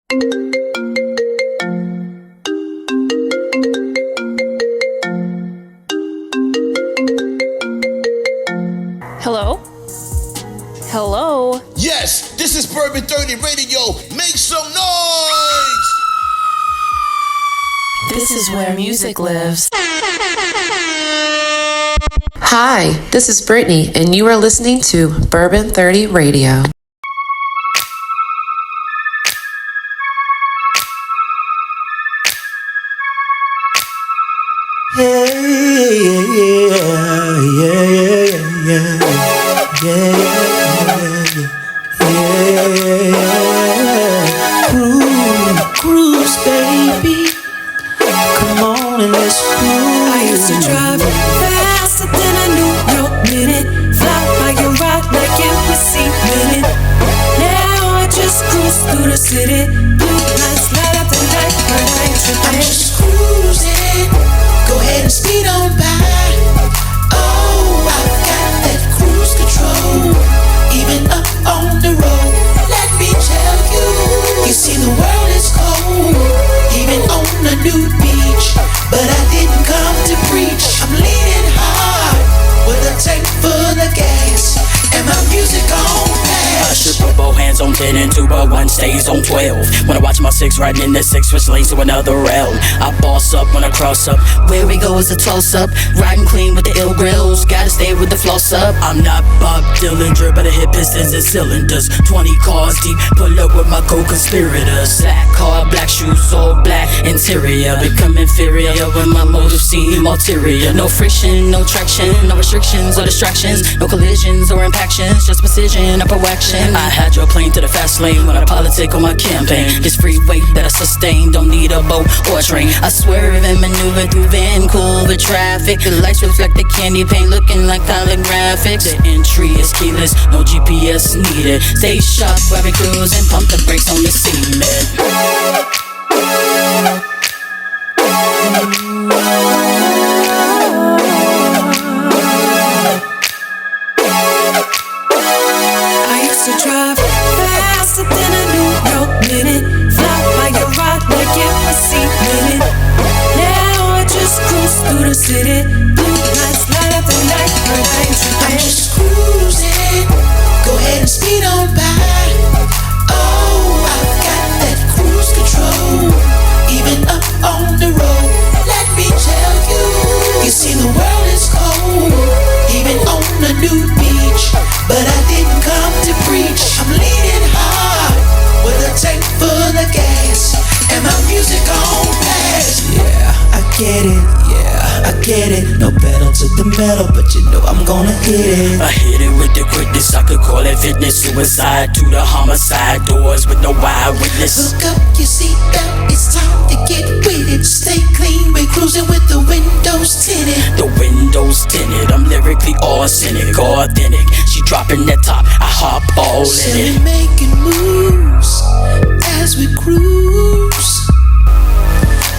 Hello? Hello? Yes, this is Bourbon 30 Radio. Make some noise! This is where music lives. Hi, this is Brittney, and you are listening to Bourbon 30 Radio. Cruise, baby. Come on and let's cruise. I used to drive faster than a New York minute. Fly by your ride like it was C-minute. Now I just cruise through the city. Blue lights light up the night, but I ain't tripping. I'm just cruising. Go ahead and speed on by. Oh, I've got that cruise control. Even up on the road. Let me tell you. You see the world is cold. Even on a nude beach. But I didn't come to preach. I'm leaning hard with a tank full of gas and my music on blast. I strip both hands on 10 and 2, but one stays on 12. When I watch my 6 riding in the 6, switch lanes to another realm. I boss up when I cross up. Where we go is a toss up. Riding clean with the ill grills. Gotta stay with the floss up. I'm not Bob Dylan, drip, but I hit pistons and cylinders. 20 cars deep, pull up with my co-conspirators. Black car, black shoes, all black interior. Become inferior when my motives seem ulterior. No friction, no traction, no restrictions or distractions. No collisions or impactions, just precision, upper action. I hydroplane to the fast lane when I politic on my campaign. This free weight that I sustain, don't need a boat or a train. I swerve and maneuver through Vancouver traffic. The lights reflect the candy paint, looking like holographics. The entry is keyless, no GPS needed. Stay sharp while we cruise and pump the brakes on the cement. I used to drive faster than a New York minute. Fly by your ride like it was C-minute. Now I just cruise through the city. Blue lights light up the night, but I ain't tripping. I'm just cruising. Go ahead and speed on by. Oh, I've got that cruise control. Even up on the road. Let me tell you. You see the world is cold. Even on a nude beach. But I didn't come to preach. I'm leaning hard with a tank full of gas and my music on blast. Yeah, I get it. Yeah, I get it. No pedal to the metal, but you know I'm gonna hit it. I hit it with the quickness. I could call it fitness. Suicide to the homicide doors with no eyewitness. Hook up your seatbelt. It's time to get with it. Stay clean. We're cruising with the windows tinted. The windows tinted. I'm lyrically authentic, authentic. She dropping that top, I hop all in it. We're making moves as we cruise.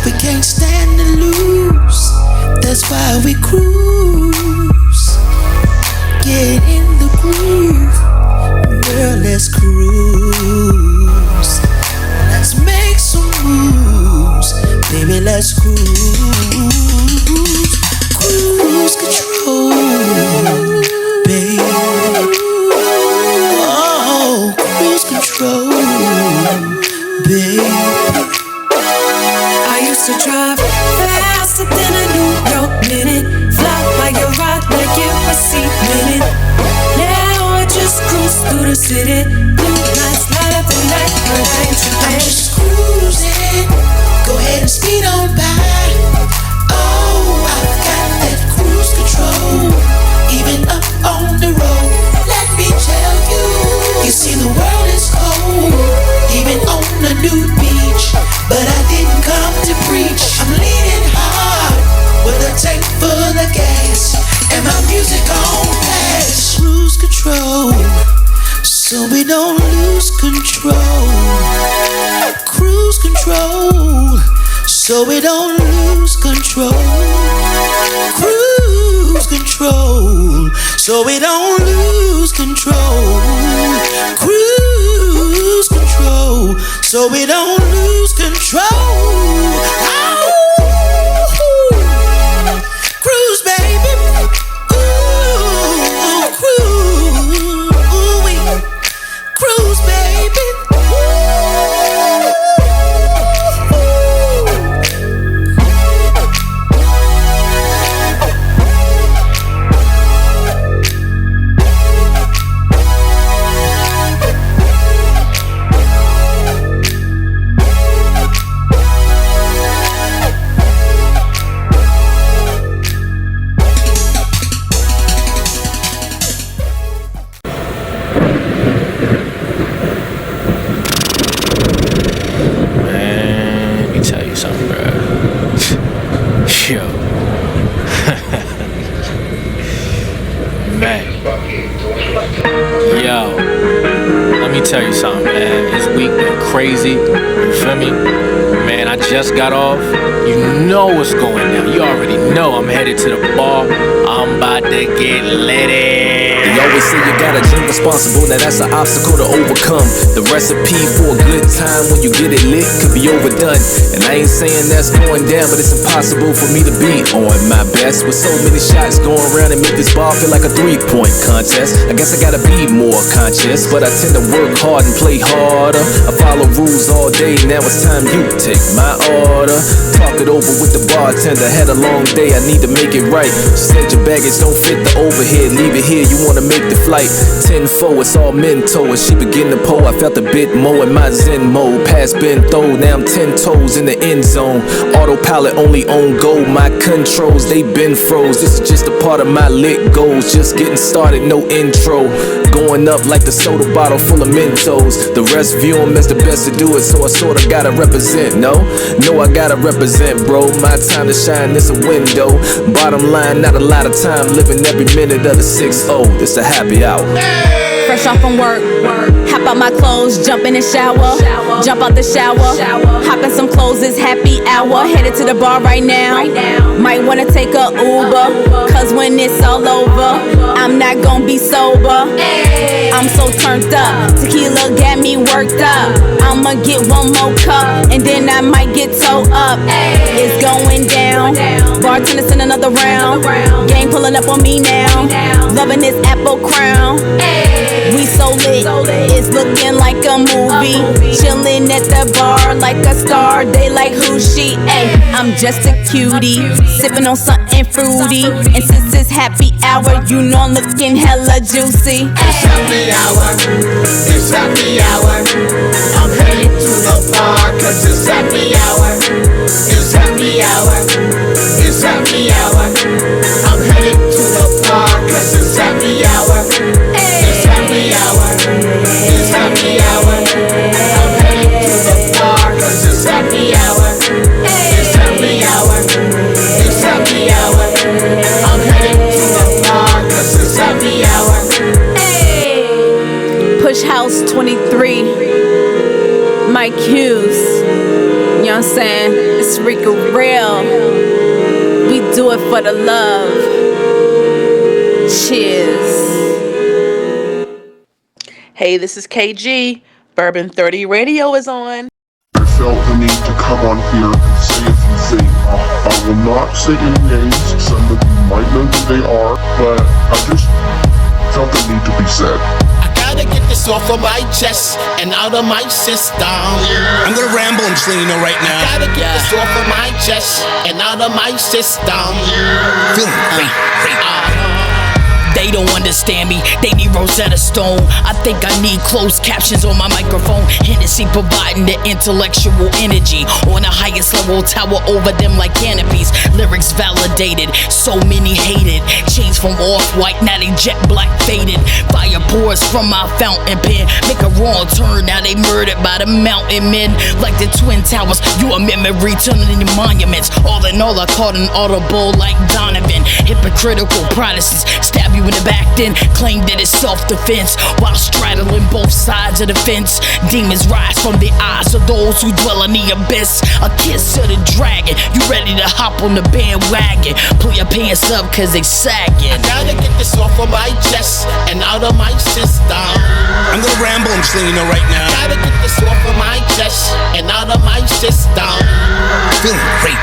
We can't stand to lose. That's why we cruise. Get in the groove, girl. Let's cruise. Let's make some moves, baby. Let's cruise. Cruise control, baby. Oh, cruise control, baby. I used to drive faster than a New York minute. Fly by your ride like it was C-minute. Now I just cruise through the city. Blue lights light up the night, but I ain't tripping. I'm just cruising. Go ahead and speed on by. Oh, I've got that cruise control. Even up on the road. Let me tell you. You see the world is cold. Even on a nude beach. But I didn't come to preach. I'm leaning hard with a tank full of gas and my music on blast. Cruise control, so we don't lose control. Cruise control, so we don't lose control. Cruise control, so we don't lose control. Cruise control, so we don't lose control. Oh, cruise, baby. Ooh, cruise, baby. Tell you something, man. This week been crazy. You feel me? Man, I just got off. You know what's going down. You already know I'm headed to the bar. I'm about to get litty. They always say you gotta drink responsible, now that's an obstacle to overcome. The recipe for a good time when you get it lit could be overdone. And I ain't saying that's going down, but it's impossible for me to be on my best. With so many shots going around and make this bar feel like a 3-point contest. I guess I gotta be more conscious, but I tend to work hard and play harder. I follow rules all day, now it's time you take my order. Talk it over with the bartender, had a long day, I need to make it right. She said your baggage don't fit the overhead, leave it here, you wanna make the flight. 10-4, it's all mental. As she begin to pull, I felt a bit more in my zen mode. Past been throw, now I'm 10 toes in the end zone. Autopilot only on go, my controls, they been froze. This is just a part of my lit goals. Just getting started, no intro. Going up like the soda bottle full of Mentos. The rest view them as the best to do it, so I sorta gotta represent. No, I gotta represent, bro. My time to shine, this a window. Bottom line, not a lot of time, living every minute of the 6-0. This a happy hour. Fresh off from work, hop out my clothes, jump in the shower, jump out the shower, hop in some clothes, it's happy hour, headed to the bar right now, might wanna take a Uber, cause when it's all over, I'm not gonna be sober, I'm so turned up, tequila got me worked up, I'ma get one more cup, and then I might get towed up, it's going down, bartender send another round, gang pulling up on me now, loving this apple crown, we so lit, it's looking like a movie. Chillin' at the bar like a star, they like who she? Ay, I'm just a cutie, sippin' on something fruity. And since it's happy hour, you know I'm looking hella juicy. It's happy hour, it's happy hour. I'm headed to the bar cause it's happy hour. It's happy hour, it's happy hour. I'm headed to the bar cause it's happy hour. It's happy hour, it's happy hour. I'm headed to the bar cause it's happy hour. It's happy hour, it's happy hour. I'm headed to the bar cause it's happy hour. Push House 23, Mike Hews, you know what I'm saying? It's Ricah real, we do it for the love. Cheers. Hey, this is KG. Bourbon 30 Radio is on. I felt the need to come on here and say a few things. I will not say any names. Some of you might know who they are, but I just felt the need to be said. Gotta get this off of my chest and out of my system. I'm gonna ramble and just let you know right now. I gotta get this off of my chest and out of my system. Feeling great. They don't understand me, they need Rosetta Stone. I think I need closed captions on my microphone. Hennessy providing the intellectual energy. On the highest level, tower over them like canopies. Lyrics validated, so many hated. Chains from off-white, now they jet black faded. Fire pours from my fountain pen. Make a wrong turn, now they murdered by the mountain men. Like the Twin Towers, you a memory turning into monuments. All in all, I caught an audible like Donovan. Hypocritical Protestants stab you stabbing it back then. Claimed that it's self-defense while straddling both sides of the fence. Demons rise from the eyes of those who dwell in the abyss. A kiss to the dragon. You ready to hop on the bandwagon? Pull your pants up cause they sagging. I gotta get this off of my chest and out of my system. I'm gonna ramble, I'm just letting you know right now. I gotta get this off of my chest and out of my system. Feeling great.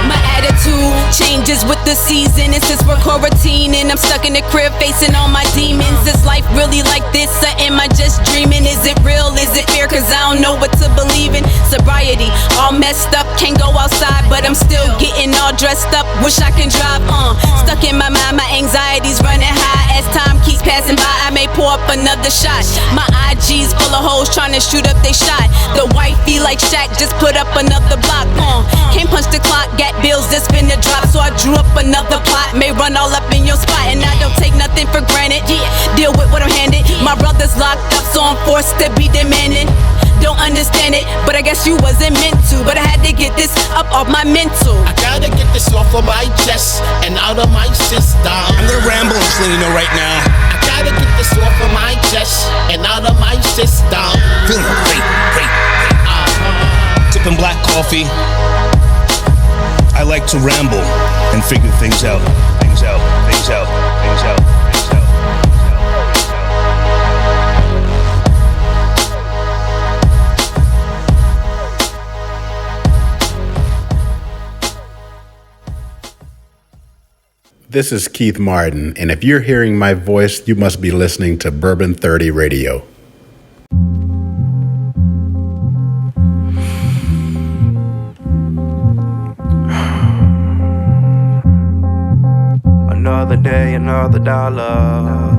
My attitude changes with the season. And since we're quarantined and I'm stuck in the crib facing all my demons, is life really like this or am I just dreaming? Is it real? Is it fair? Cause I don't know what to believe in. Sobriety, all messed up, can't go outside, but I'm still getting all dressed up. Wish I can drive, stuck in my mind, my anxiety's running high. As time keeps passing by, I may pour up another shot. My IG's full of hoes trying to shoot up they shot. The wifey like Shaq just put up another block, can't punch the clock, got bills that's finna drop, so I drew up another plot. May run all up in your spot, and I don't take nothing for granted. Deal with what I'm handed. My brother's locked up, so I'm forced to be demanding. Don't understand it, but I guess you wasn't meant to. But I had to get this up off my mental. I gotta get this off of my chest and out of my system. I'm gonna ramble, I'm just letting you know right now. I gotta get this off of my chest and out of my system. Feeling great. Sipping black coffee. I like to ramble and figure things out. This is Keith Martin, and if you're hearing my voice, you must be listening to Bourbon 30 Radio. Another day, another dollar.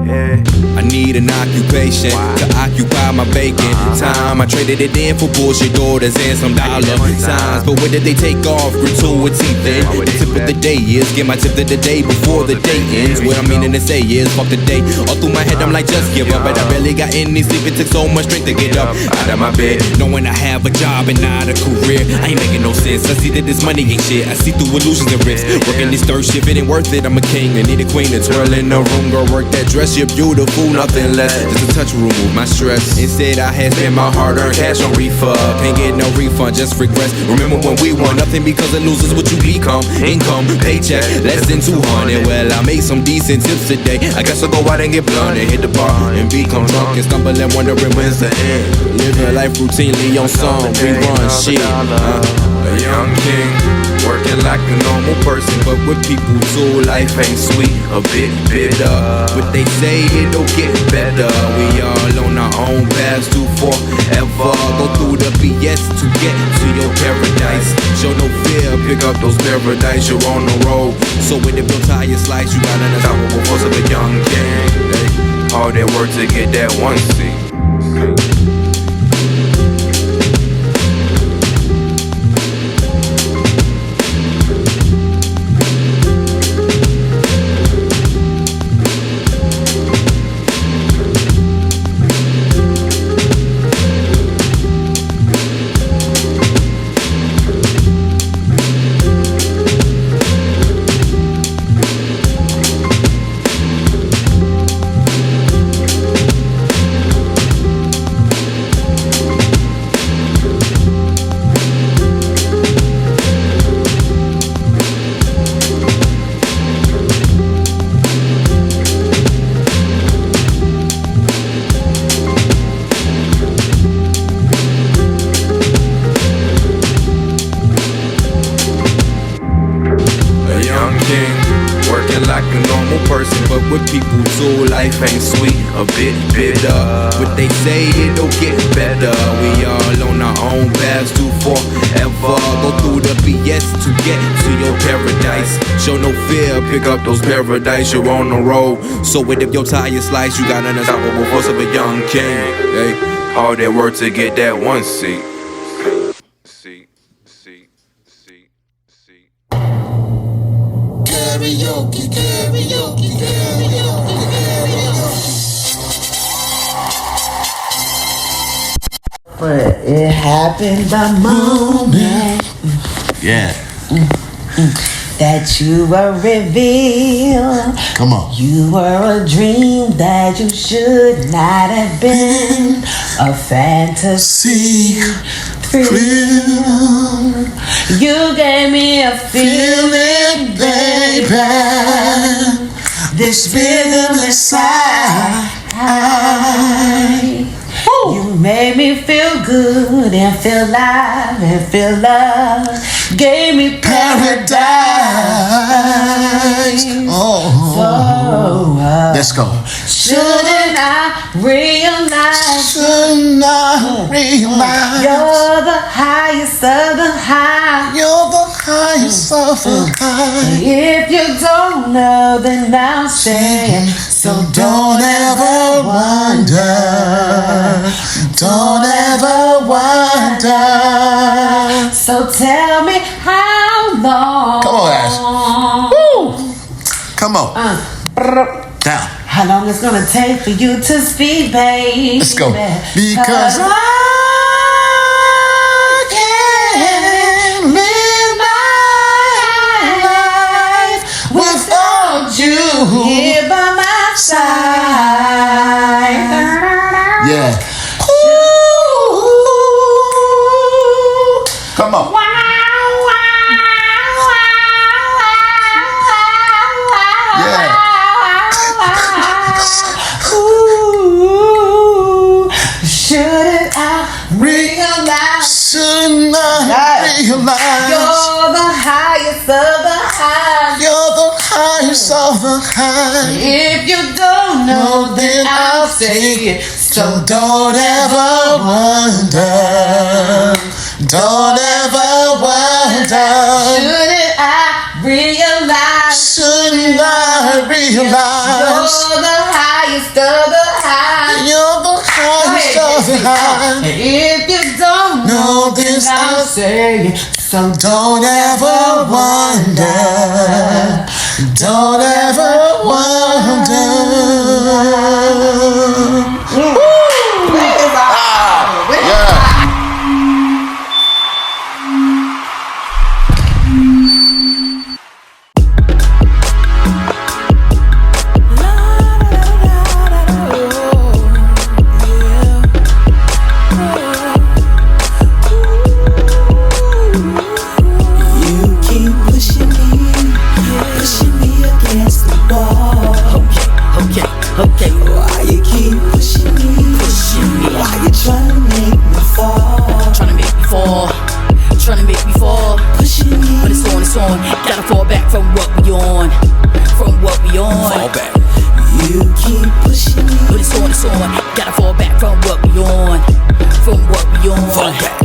Yeah. I need an occupation to occupy my bacon time. I traded it in for bullshit orders and some dollar signs. But when did they take off? Gratuity then. The tip of the day is get my tip of the day before the day ends. What I'm meaning to say is fuck the day. All through my head I'm like just give up, but I barely got any sleep. It took so much strength to get up out of my bed, knowing I have a job and not a career. I ain't making no sense. I see that this money ain't shit. I see through illusions and risks. Working this third shift, it ain't worth it. I'm a king. I need a queen to twirl in the room. Girl, work that dress. You're beautiful, nothing less. Just a touch will remove my stress. Instead, I had spent my hard-earned cash on refund. Can't get no refund, just regrets. Remember when we won nothing because of losers, what you become. Income, paycheck, less than 200. Well, I made some decent tips today. I guess I'll go out and get blunt and hit the bar and become drunk and stumble and wondering when's the end. Living life routinely on some rerun shit. A young king, working like a normal person, but with people too, life ain't sweet, a bit bitter. But they say it'll get better. We all on our own paths to forever. Go through the BS to get to your paradise. Show no fear, pick up those paradise. You're on the road. So when the bill tire slice, you got an unstoppable force of a young king. Hey, all that work to get that one seat. Life ain't sweet, a bit bitter. But they say it'll get better. We all on our own paths to forever. Go through the BS to get to your paradise. Show no fear, pick up those paradise. You're on the road. So what if your tire slice? You got an unstoppable force of a young king. Hey, all that work to get that one seat. Karaoke, karaoke, karaoke, karaoke. But it happened the moment. Yeah. that you were revealed. Come on. You were a dream that you should not have been. A fantasy thrill. You gave me a feeling, baby. This rhythm inside. You made me feel good and feel alive and feel love. Gave me paradise. Let's go. Shouldn't I realize? Shouldn't I realize? You're the highest of the high. You're the highest of the high. If you don't know, then I'll say it. So don't ever wonder. Don't ever wonder. So tell me how long. Come on, Ash. Woo! Come on. Down. How long it's gonna take for you to speak, baby? Let's go. Because I can't live my life without you here by my side. Yeah. Come on. Yeah. Shouldn't I realize? Shouldn't I realize? You're the highest of the high. You're the highest of the high. If you don't know, then I'll say it. So don't ever wonder. Don't ever wonder. Shouldn't I realize? Shouldn't I realize? You're the highest of the high. You're the highest of the high. If you don't know, then I'll say it. So don't ever wonder. Don't ever wonder. Okay, why you keep pushing me? Why you trying to make me fall? Trying to make me fall. Trying to make me fall. Pushing me. But it's on. Gotta fall back from what we on. From what we on. Fall back. You keep pushing me. But it's on. Gotta fall back from what we on. From what we on. Fall back.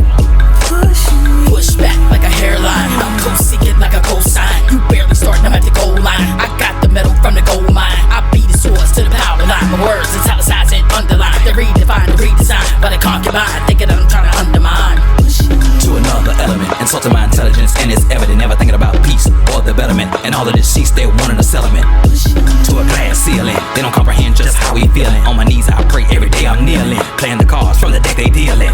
Push back like a hairline. I'm co-seeking like a cosign. You barely starting, I'm at the goal line. I got the metal from the gold mine. I beat the swords to the power line. My words italicized and underlined. They redefine and redesign, but I can't get by. Thinking that I'm trying to undermine. To another element, insulting my intelligence, and it's evident. Never thinking about peace or the betterment, and all of this sheets they wanting a settlement. To a glass ceiling, they don't comprehend just how we feeling. On my knees I pray every day I'm kneeling, playing the cards from the deck they dealing.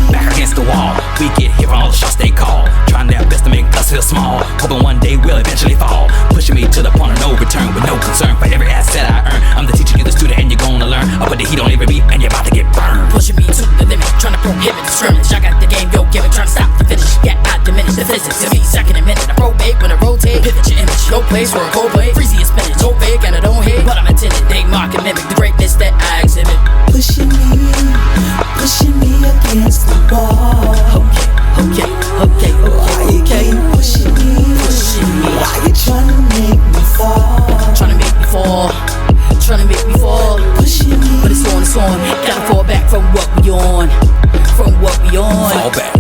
Back against the wall, we get hit from all the shots they call. Trying their best to make us feel small, hoping one day we'll eventually fall. Pushing me to the point of no return, with no concern for every asset I earn. I'm the teacher, you the student, and you're gonna learn. I put the heat on every beat, and you're about to get burned. Pushing me to the limit, trying to prohibit the scrimmage. I got the game, yo, give it, trying to stop the finish. Yeah, I diminish the physics. To me, second a minute, I probate when I rotate. Pivot your image, no place for a cold play. Freezy and spinach, no fake, and I don't hate. But I'm intended, they mock and mimic the greatness that I exhibit. Pushing me against the wall. Okay. Why you keep pushing me? Why you trying to make me fall? Trying to make me fall. Pushing me. But it's on. Gotta fall back from what we on. From what we on. Fall back.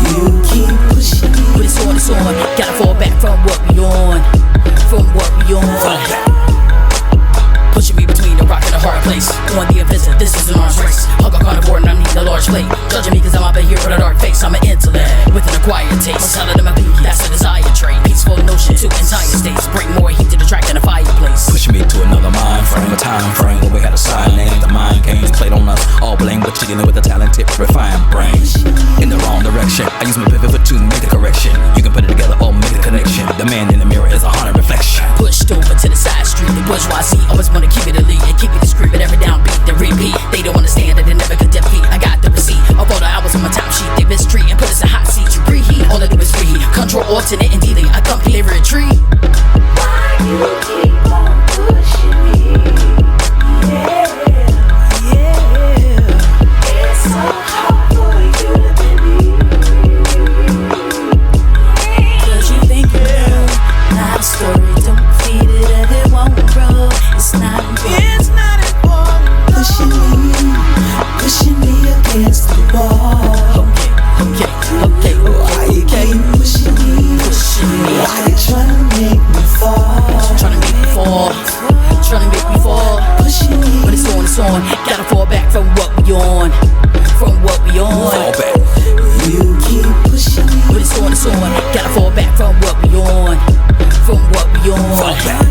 You keep pushing me. But it's on. Gotta fall back from what we on. From what we on. Fall back. Pushing me between the rock and the hard place. On the offensive, this is an arms race. Hug a carnivore and I need a large plate. Judging me cause I'm up here with a dark face. I'm an intellect with an acquired taste. I'm solid in my pinky, that's a desire trait. Peaceful notion to entire states. Bring more heat to the track than a fireplace. Pushing me to another mind frame, a time frame where we had a sign name. The mind games played on us, all blame, but you're dealing with a talented, refined brain. In the wrong direction, I use my pivot to make the correction. You can put it together or make the connection. The man in the mirror bourgeoisie always wanna keep it elite and keep it discreet, but every downbeat they repeat. They don't understand that they never could defeat. I got the receipt of all the hours on my time sheet. They mistreat and put us in hot seats. You preheat, all I do is reheat. Control, alternate, and delete. I compete, they retreat. Why you keep on pushing me? Yeah, yeah. It's so hard for you to believe. Cause you think you know my story. Don't feed it if it won't grow. It's not important. It's not important. Pushing me against the wall. Okay. Why you keep pushing me? Why you trying to make me fall? Trying to make me fall. Pushing me. When it's on. Gotta fall back from what we on. Fall back. You keep pushing me. When it's on. Gotta fall back from what we on. Fall back.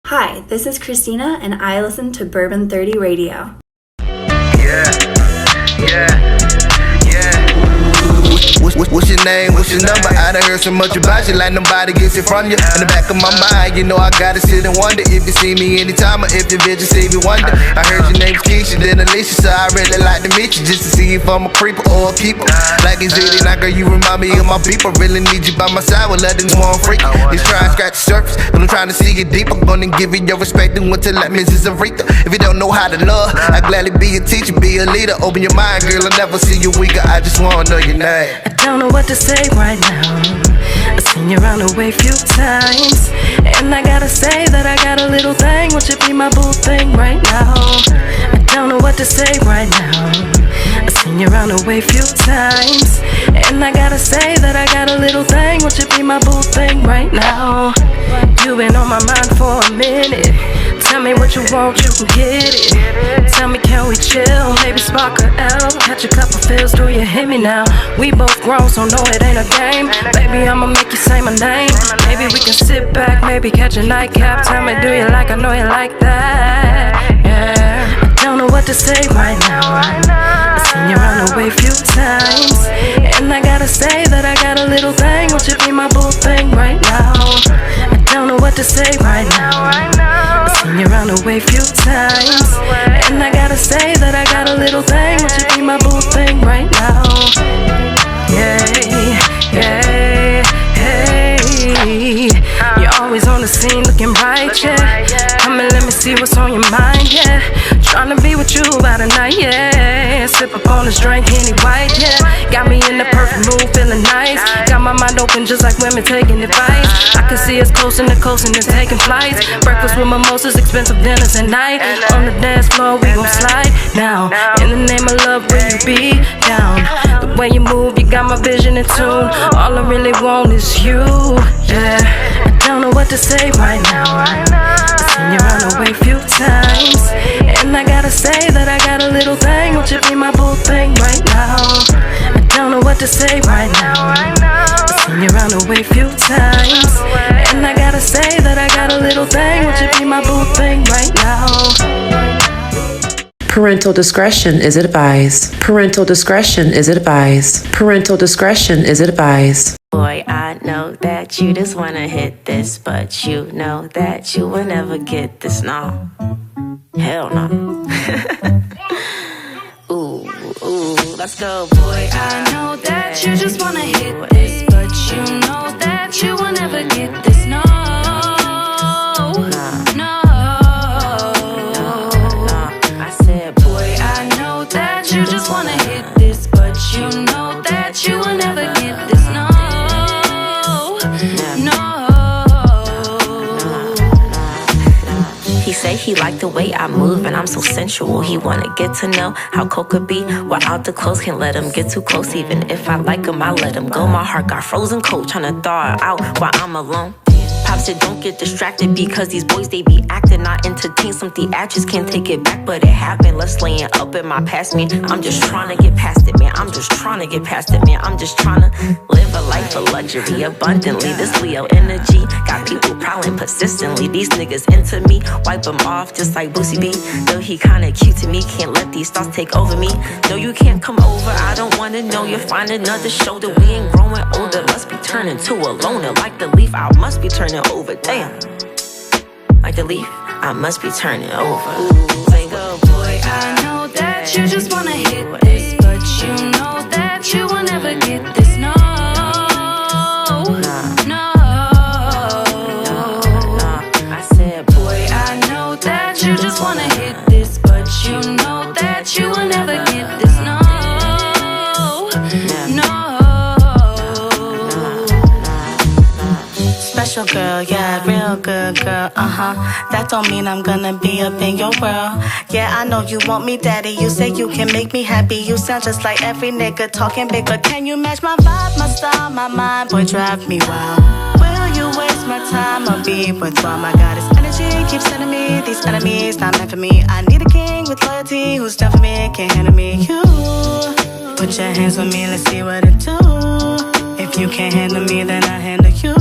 Hi, this is Christina, and I listen to Bourbon 30 Radio. What's your name? What's your number? I done heard so much about you, like nobody gets it from you. In the back of my mind, you know I gotta sit and wonder if you see me anytime or if your vision see me wonder. I heard your name's Keisha, then Alicia, so I really like to meet you just to see if I'm a creeper or a keeper. Like it's really not, girl, you remind me of my people. Really need you by my side, well, let them know I'm freaking. Just try and scratch the surface, but I'm trying to see it deep. I'm gonna give you your respect and what to let Mrs. Ricah. If you don't know how to love, I gladly be a teacher, be a leader. Open your mind, girl, I'll never see you weaker. I just wanna know your name. I don't know what to say right now. I've seen you around the way few times, and I gotta say that I got a little thing. Won't you be my boo thing right now? I don't know what to say right now. I've seen you around the way few times, and I gotta say that I got a little thing. Won't you be my boo thing right now? You've been on my mind for a minute. Tell me what you want, you can get it. Tell me, can we chill? Maybe spark a L, catch a couple feels, do you hear me now? We both grown, so no, it ain't a game. Baby, I'ma make you say my name. Maybe we can sit back, maybe catch a nightcap. Tell me, do you like, I know you like that. Yeah, I don't know what to say right now. I've seen you around the way few times, and I gotta say that I got a little thing. Won't you be my boo thing right now? I don't know what to say right now. I've seen you around the way few times, and I gotta say that I got a little thing. Won't you be my boo thing right now? Hey, you're always on the scene looking right, yeah. Come and let me see what's on your mind, yeah. Tryna be with you about a night, yeah. Sip up on this drink, Henny White, yeah. Got me in the perfect mood, feeling nice. Got my mind open just like women taking advice. I can see us coast and taking flights. Breakfast with mimosas, expensive dinners at night. On the dance floor, we gon' slide now. In the name of love, will you be down? The way you move, you got my vision in tune. All I really want is you, yeah. I don't know what to say right now. I've seen you around the way few times, and I gotta say that I got a little thing. Won't you be my boo thing right now? I don't know what to say right now. I've seen you around the way few times, and I gotta say that I got a little thing. Won't you be my boo thing right now? Parental discretion is advised. Parental discretion is advised. Parental discretion is advised. Boy, I know that you just wanna hit this, but you know that you will never get this, no. Hell no. Ooh, let's go. Boy, I know that you just wanna hit this, but you know that you will never get this, no. No. I said, boy, I know that you just wanna hit this, but you know that you will never get this, no. He say he like the way I move and I'm so sensual. He wanna get to know how Koka be. Without the clothes, can't let him get too close. Even if I like him, I let him go. My heart got frozen cold, tryna thaw her out while I'm alone. Pop said don't get distracted because these boys they be acting not entertained. Some theatrics can't take it back, but it happened. Let's laying up in my past, man. I'm just trying to get past it, man. I'm just trying to get past it, man. I'm just trying to live a life of luxury abundantly. This Leo energy got people prowling calling persistently. These niggas into me, wipe them off just like Boosie B. Though he kinda cute to me, can't let these thoughts take over me. Though you can't come over, I don't wanna know. You'll find another shoulder. We ain't growing older, must be turning to a loner. Like the leaf, I must be turning over. Damn. Like the leaf, I must be turning over. Wake up, boy, I know that you just wanna hit this, but you know that you will never get this. No, no. I said, boy, I know that you just wanna hit this, but you know that you will never get this. No, no. Special girl, yeah, real good girl, That don't mean I'm gonna be up in your world. Yeah, I know you want me, daddy. You say you can make me happy. You sound just like every nigga talking big, but can you match my vibe, my style, my mind? Boy, drive me wild. Will you waste my time or be withdrawn? My God, this energy keeps sending me these enemies, not meant for me. I need a king with loyalty who's done for me, can't handle me. You put your hands on me, let's see what it do. If you can't handle me, then I handle you.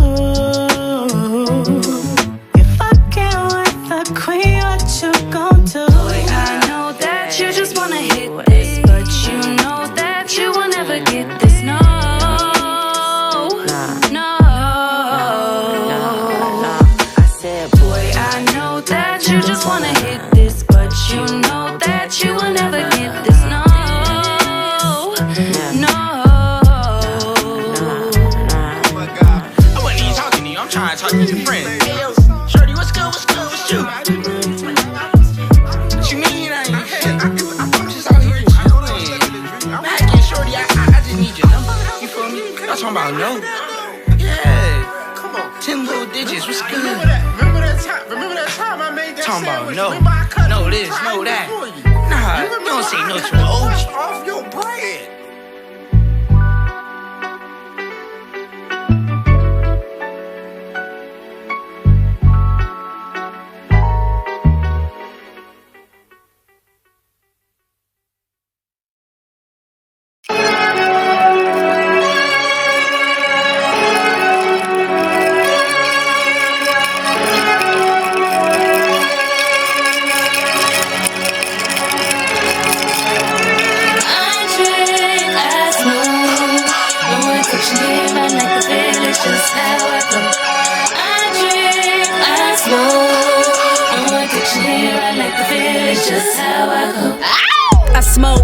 You're fucking with the queen, what you gon' do? Boy, I know that you just wanna hit this, but you know that you will never get this. No, no. I said, boy, I know that you just wanna hit this, but you know that you will never get this. No, no. I'm trying to talk to your friend. Hey, yo, Shorty, what's good, what's good, what's you? What you mean I ain't here? I'm just out here chillin'. I'm hacking, Shorty, I just need your number. You feel me? I'm talking about no. Yeah. Come on. 10 little digits, what's good? Remember that time I made that talking about no. No this, no that. Nah, you don't say no to an OG. Off your bread. I smoke,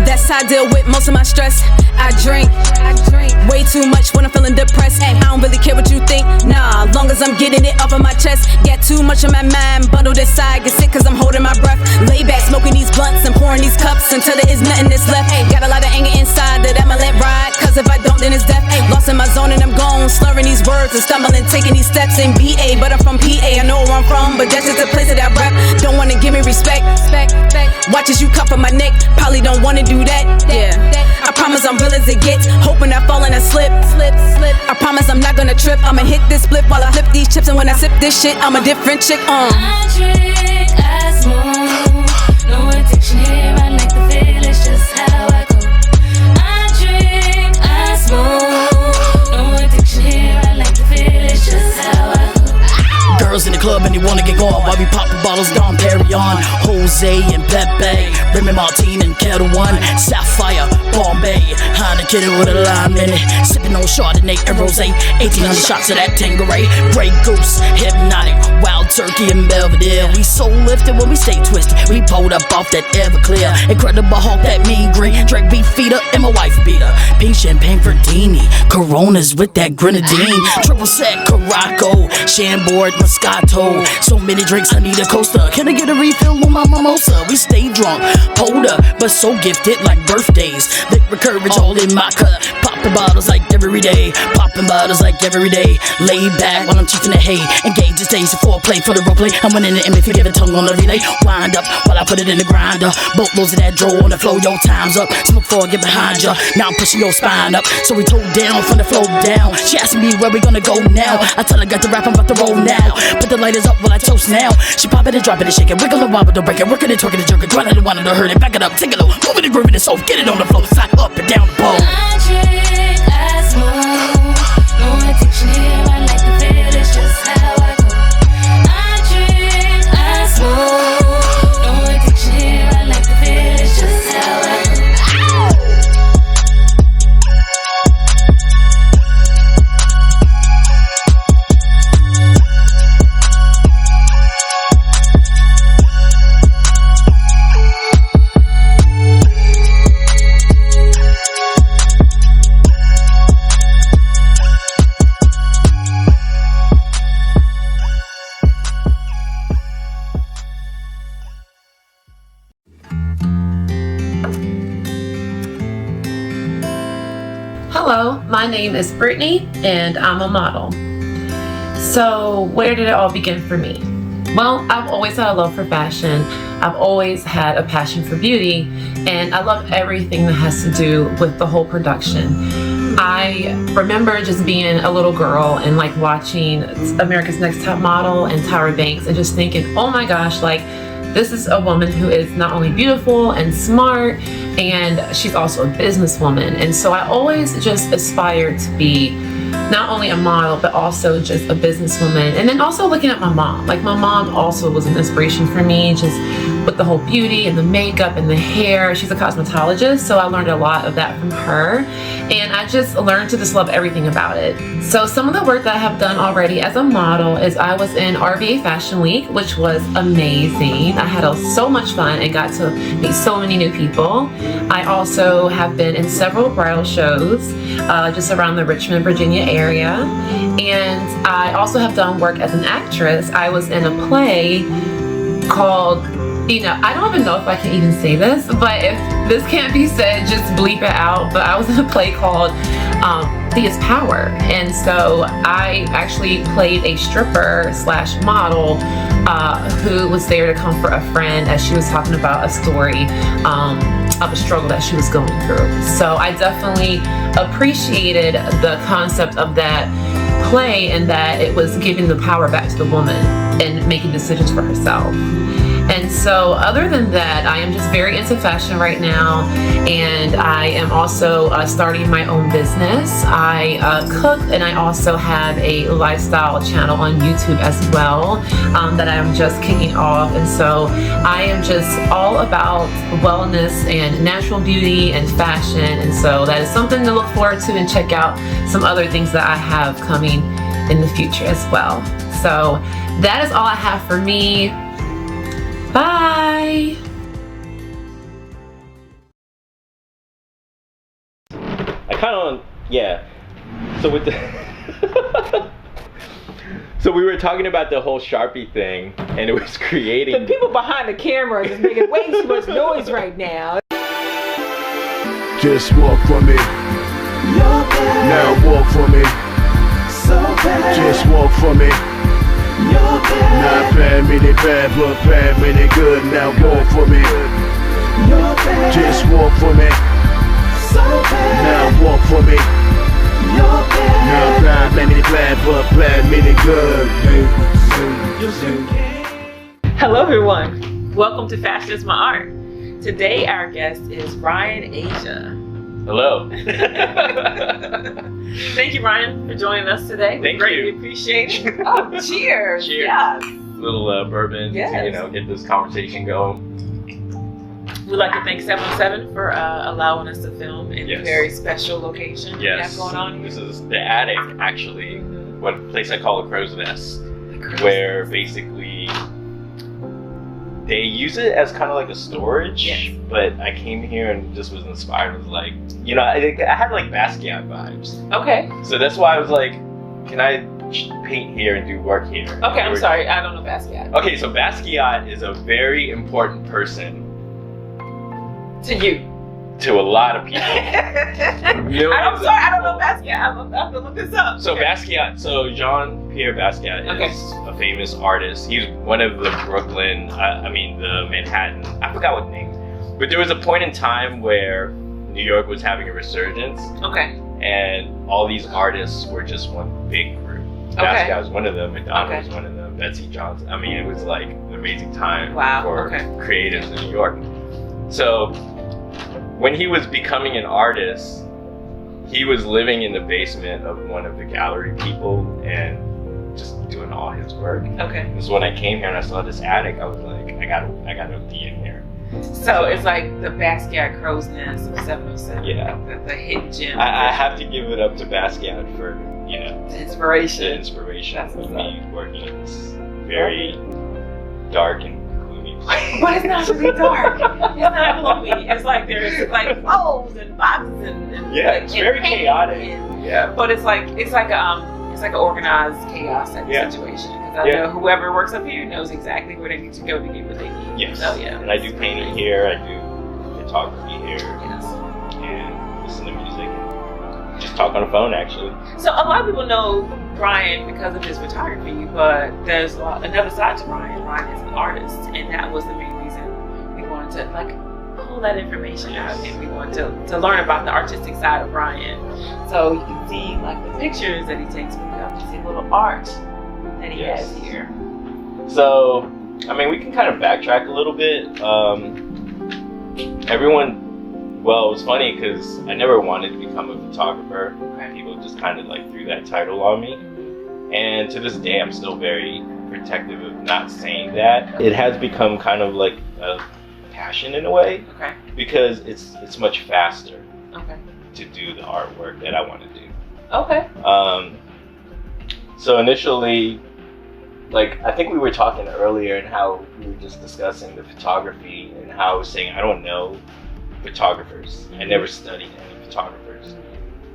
that's how I deal with most of my stress. I drink way too much when I'm feeling depressed. I don't really care what you think, nah, long as I'm getting it off of my chest. Get too much in my mind, bundled inside, get sick cause I'm holding my breath. Lay back, smoking these blunts and pouring these cups until there is nothing that's left. Got a lot of anger inside that I'ma let ride, cause if I don't then it's death. Lost in my zone and I'm gone, slurring these words and stumbling, taking these steps in BA. But I'm from PA, I know where I'm from, but that's just the place that I rap. Don't wanna give me respect, watch as you cuff on my neck, probably don't wanna do that, yeah. I promise I'm real as it gets, hoping I fall and I slip. I promise I'm not gonna trip, I'ma hit this split while I flip these chips. And when I sip this shit, I'm a different chick, I drink, I smoke, no addiction here, I like the feel, it's just how I go. I drink, I smoke, no addiction here, I like the feel, it's just how I go. Girls in the club and they wanna get gone while we poppin' bottles down Perignon, Jose and Pepe, Remy Martin and Kettle One, Sapphire, Bombay, Heineken with a lime in it, sippin' on Chardonnay and Rosé, 1800 shots of that Tanqueray, Grey Goose, Hypnotic, Wild Turkey and Belvedere. We so lifted when we stay twisted. We pulled up off that Everclear, Incredible Hulk, that mean green, Drake beef feeder and my wife beater, pink champagne for Dini, Coronas with that grenadine, triple set Caraco, Chambord, Moscato. So many drinks, I need a coaster. Can I get a refill on my mimosa? We stay drunk, pulled up, but so gifted like birthdays. Liquor courage all in my cup. Popping bottles like every day. Popping bottles like every day. Lay back while I'm chiefing the hay. Engage the stage for foreplay for the roleplay. I'm winning the image, forgive a tongue on the relay. Wind up while I put it in the grinder. Boatloads of that draw on the flow, your time's up. Smoke for get behind ya. Now I'm pushing your spine up. So we toe down from the flow down. She asking me where we gonna go now. I tell her got the rap, I'm about to roll now. Put the lighters up while I toast now. She pop it and drop it and shake it. Wiggle and wobble, don't break it. Working and twerking and jerking. Twirling and wanting to hurt it. Back it up, take it low. Moving and grooving and soul. Get it on the floor. Side up and down the pole. I drink, I smoke, no addiction here, I like the feel, it's just how I Hello, my name is Brittney and I'm a model. So where did it all begin for me? Well, I've always had a love for fashion. I've always had a passion for beauty, and I love everything that has to do with the whole production. I remember just being a little girl and like watching America's Next Top Model and Tyra Banks and just thinking, oh my gosh, like this is a woman who is not only beautiful and smart, and she's also a businesswoman. And so I always just aspired to be not only a model, but also just a businesswoman. And then also looking at my mom. Like my mom also was an inspiration for me, just with the whole beauty and the makeup and the hair. She's a cosmetologist, so I learned a lot of that from her. And I just learned to just love everything about it. So some of the work that I have done already as a model is I was in RVA Fashion Week, which was amazing. I had so much fun and got to meet so many new people. I also have been in several bridal shows just around the Richmond, Virginia area. And I also have done work as an actress. I was in a play called, I don't even know if I can even say this, but if this can't be said, just bleep it out. But I was in a play called Thea's Power. And so I actually played a stripper / model who was there to comfort a friend as she was talking about a story of a struggle that she was going through. So I definitely appreciated the concept of that play, and that it was giving the power back to the woman and making decisions for herself. And so other than that, I am just very into fashion right now, and I am also starting my own business. I cook, and I also have a lifestyle channel on YouTube as well that I am just kicking off. And so I am just all about wellness and natural beauty and fashion, and so that is something to look forward to, and check out some other things that I have coming in the future as well. So that is all I have for me. Bye. I kind of, yeah. So with the, so we were talking about the whole Sharpie thing, and it was creating. The people behind the camera are just making way too much noise right now. Just walk for me. Now walk for me. Just walk for me. Not bad, meaning bad, but bad, meaning good. Now walk for me. Just walk for me. Now walk for me. Not bad, meaning bad, but bad, meaning good. Hello everyone, welcome to Fashion is My Art. Today our guest is Ryan Asia. Hello. Thank you, Ryan, for joining us today. Thank Greatly you. appreciate it. Oh, cheers. Cheers. Yes. Little bourbon Yes. to, get this conversation going. We'd like to thank 707 for allowing us to film in a very special location we have Yes. going on here. This is the attic, actually. What place I call a crow's nest, where basically they use it as kind of like a storage, but I came here and just was inspired. I was like, I had like Basquiat vibes. Okay. So that's why I was like, can I paint here and do work here? Okay, I'm sorry, I don't know Basquiat. Okay, so Basquiat is a very important person. To you. To a lot of people. I'm sorry, I don't know Basquiat. I have to look this up. So Basquiat, Jean-Pierre Basquiat is a famous artist. He's one of the Brooklyn, the Manhattan, I forgot what name. But there was a point in time where New York was having a resurgence. Okay. And all these artists were just one big group. Okay. Basquiat was one of them, Madonna was one of them, Betsy Johnson. It was like an amazing time for creatives in New York. So when he was becoming an artist, he was living in the basement of one of the gallery people and just doing all his work. Okay. And so when I came here and I saw this attic, I was like, I gotta be in here. So it's like the Basquiat Crow's Nest of 707. Yeah. The hidden gem. I have to give it up to Basquiat for, the inspiration. The inspiration of me working in this very dark and gloomy place. But it's not really dark. It's not gloomy. It's like there's like clothes and boxes and it's very chaotic. But it's like an organized chaos type of situation. Because I know whoever works up here knows exactly where they need to go to get what they need. Yes. So yeah. And I do painting here. I do photography here. Yes. And listen to music. And just talk on the phone, actually. So a lot of people know Brian because of his photography, but there's another side to Brian. Brian is an artist, and that was the main reason we wanted to like pull that information out, and we wanted to learn about the artistic side of Brian. So you can see like the pictures that he takes with you. You see a little art that he has here. So, I mean, we can kind of backtrack a little bit. Well, it was funny because I never wanted to become a photographer. People just kind of like threw that title on me. And to this day, I'm still very protective of not saying that. It has become kind of like a passion in a way. Because it's much faster to do the artwork that I want to do. So initially, like, I think we were talking earlier and how we were just discussing the photography and how I was saying I don't know photographers. I never studied any photographers.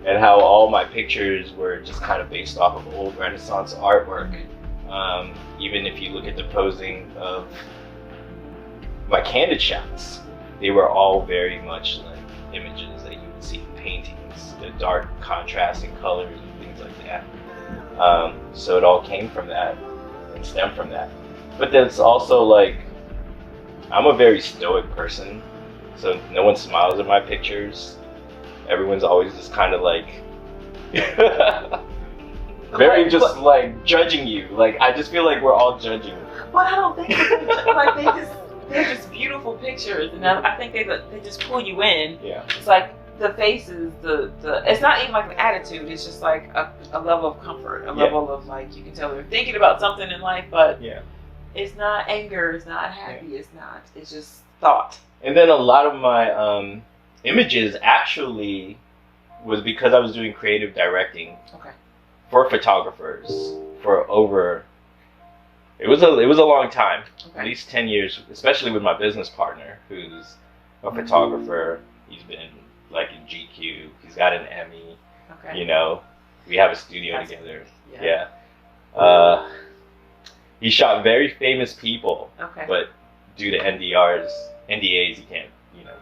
And how all my pictures were just kind of based off of old Renaissance artwork. Even if you look at the posing of my candid shots, they were all very much like images that you would see in paintings, the dark contrasting colors and things like that. So it all came from that and stemmed from that. But then it's also like, I'm a very stoic person, so no one smiles at my pictures. Everyone's always just kind of like, very just like judging you. Like, I just feel like we're all judging. But I don't think like they're just beautiful pictures, and I think they just pull you in. Yeah. It's like the faces, it's not even like an attitude. It's just like a level of comfort, a level of like, you can tell they're thinking about something in life, but it's not anger, it's not happy, it's just thought. And then a lot of my images actually was because I was doing creative directing for photographers for over. It was a long time, at least 10 years, especially with my business partner, who's a photographer. He's been like in GQ. He's got an Emmy. You know, we have a studio together. He shot very famous people, but due to NDAs, you can't.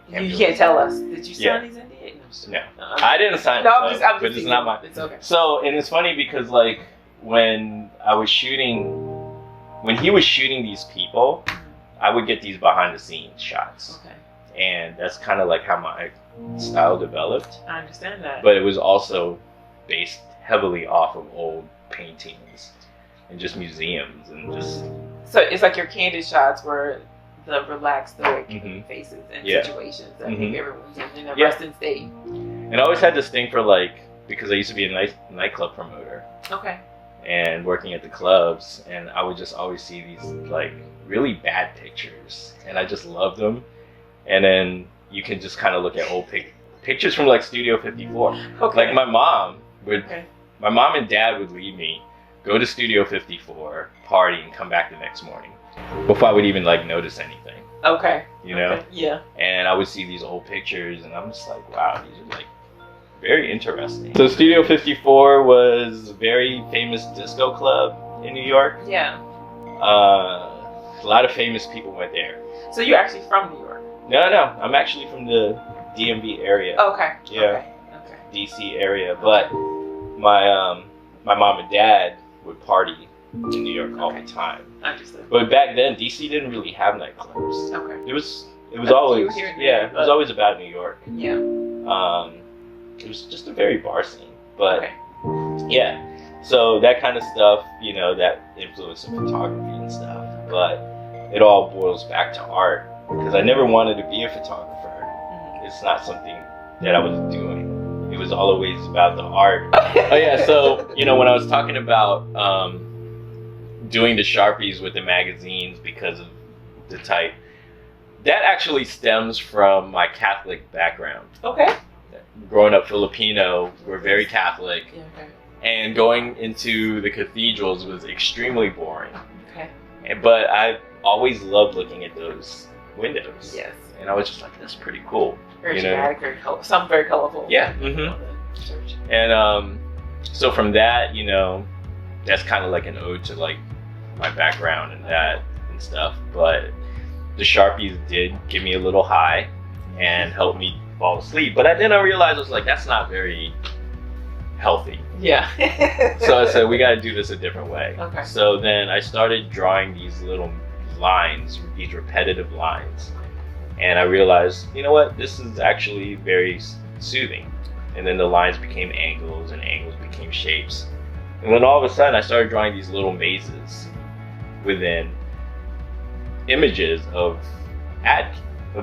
You can't tell us. Did you sign these NDAs? No, I didn't sign them. But it's not mine. It's okay. So, and it's funny because like when he was shooting these people, I would get these behind the scenes shots. And that's kind of like how my style developed. I understand that. But it was also based heavily off of old paintings and just museums and just. So it's like your candid shots were the relaxed, stoic faces and situations that everyone's in a resting state. And I always had this thing for like, because I used to be a nightclub promoter. And working at the clubs, and I would just always see these like really bad pictures, and I just loved them. And then you can just kind of look at old pictures from like Studio 54. Like my mom and dad would leave me, go to Studio 54, party, and come back the next morning before I would even like notice anything. You know? And I would see these old pictures, and I'm just like, wow, these are like very interesting. So Studio 54 was a very famous disco club in New York. Yeah. A lot of famous people went there. So you're actually from New York? No, I'm actually from the DMV area. DC area. But my mom and dad would party in New York all the time. But back then, DC didn't really have nightclubs. It was always it was always about New York. It was just a very bar scene. But so that kind of stuff, you know, that influenced the photography and stuff. But it all boils back to art, because I never wanted to be a photographer. It's not something that I was doing. It was always about the art. So, you know, when I was talking about doing the Sharpies with the magazines because of the type, that actually stems from my Catholic background. Growing up Filipino, we're very Catholic. And going into the cathedrals was extremely boring. But I always loved looking at those windows. And I was just like, that's pretty cool. Very dramatic, very colorful. Some very colorful. And so from that, you know, that's kind of like an ode to like my background and that and stuff. But the Sharpies did give me a little high and help me fall asleep. But then I realized, I was like, that's not very healthy. Yeah. So I said, we got to do this a different way. Okay. So then I started drawing these little lines, these repetitive lines. And I realized, you know what, this is actually very soothing. And then the lines became angles and angles became shapes. And then all of a sudden I started drawing these little mazes within images of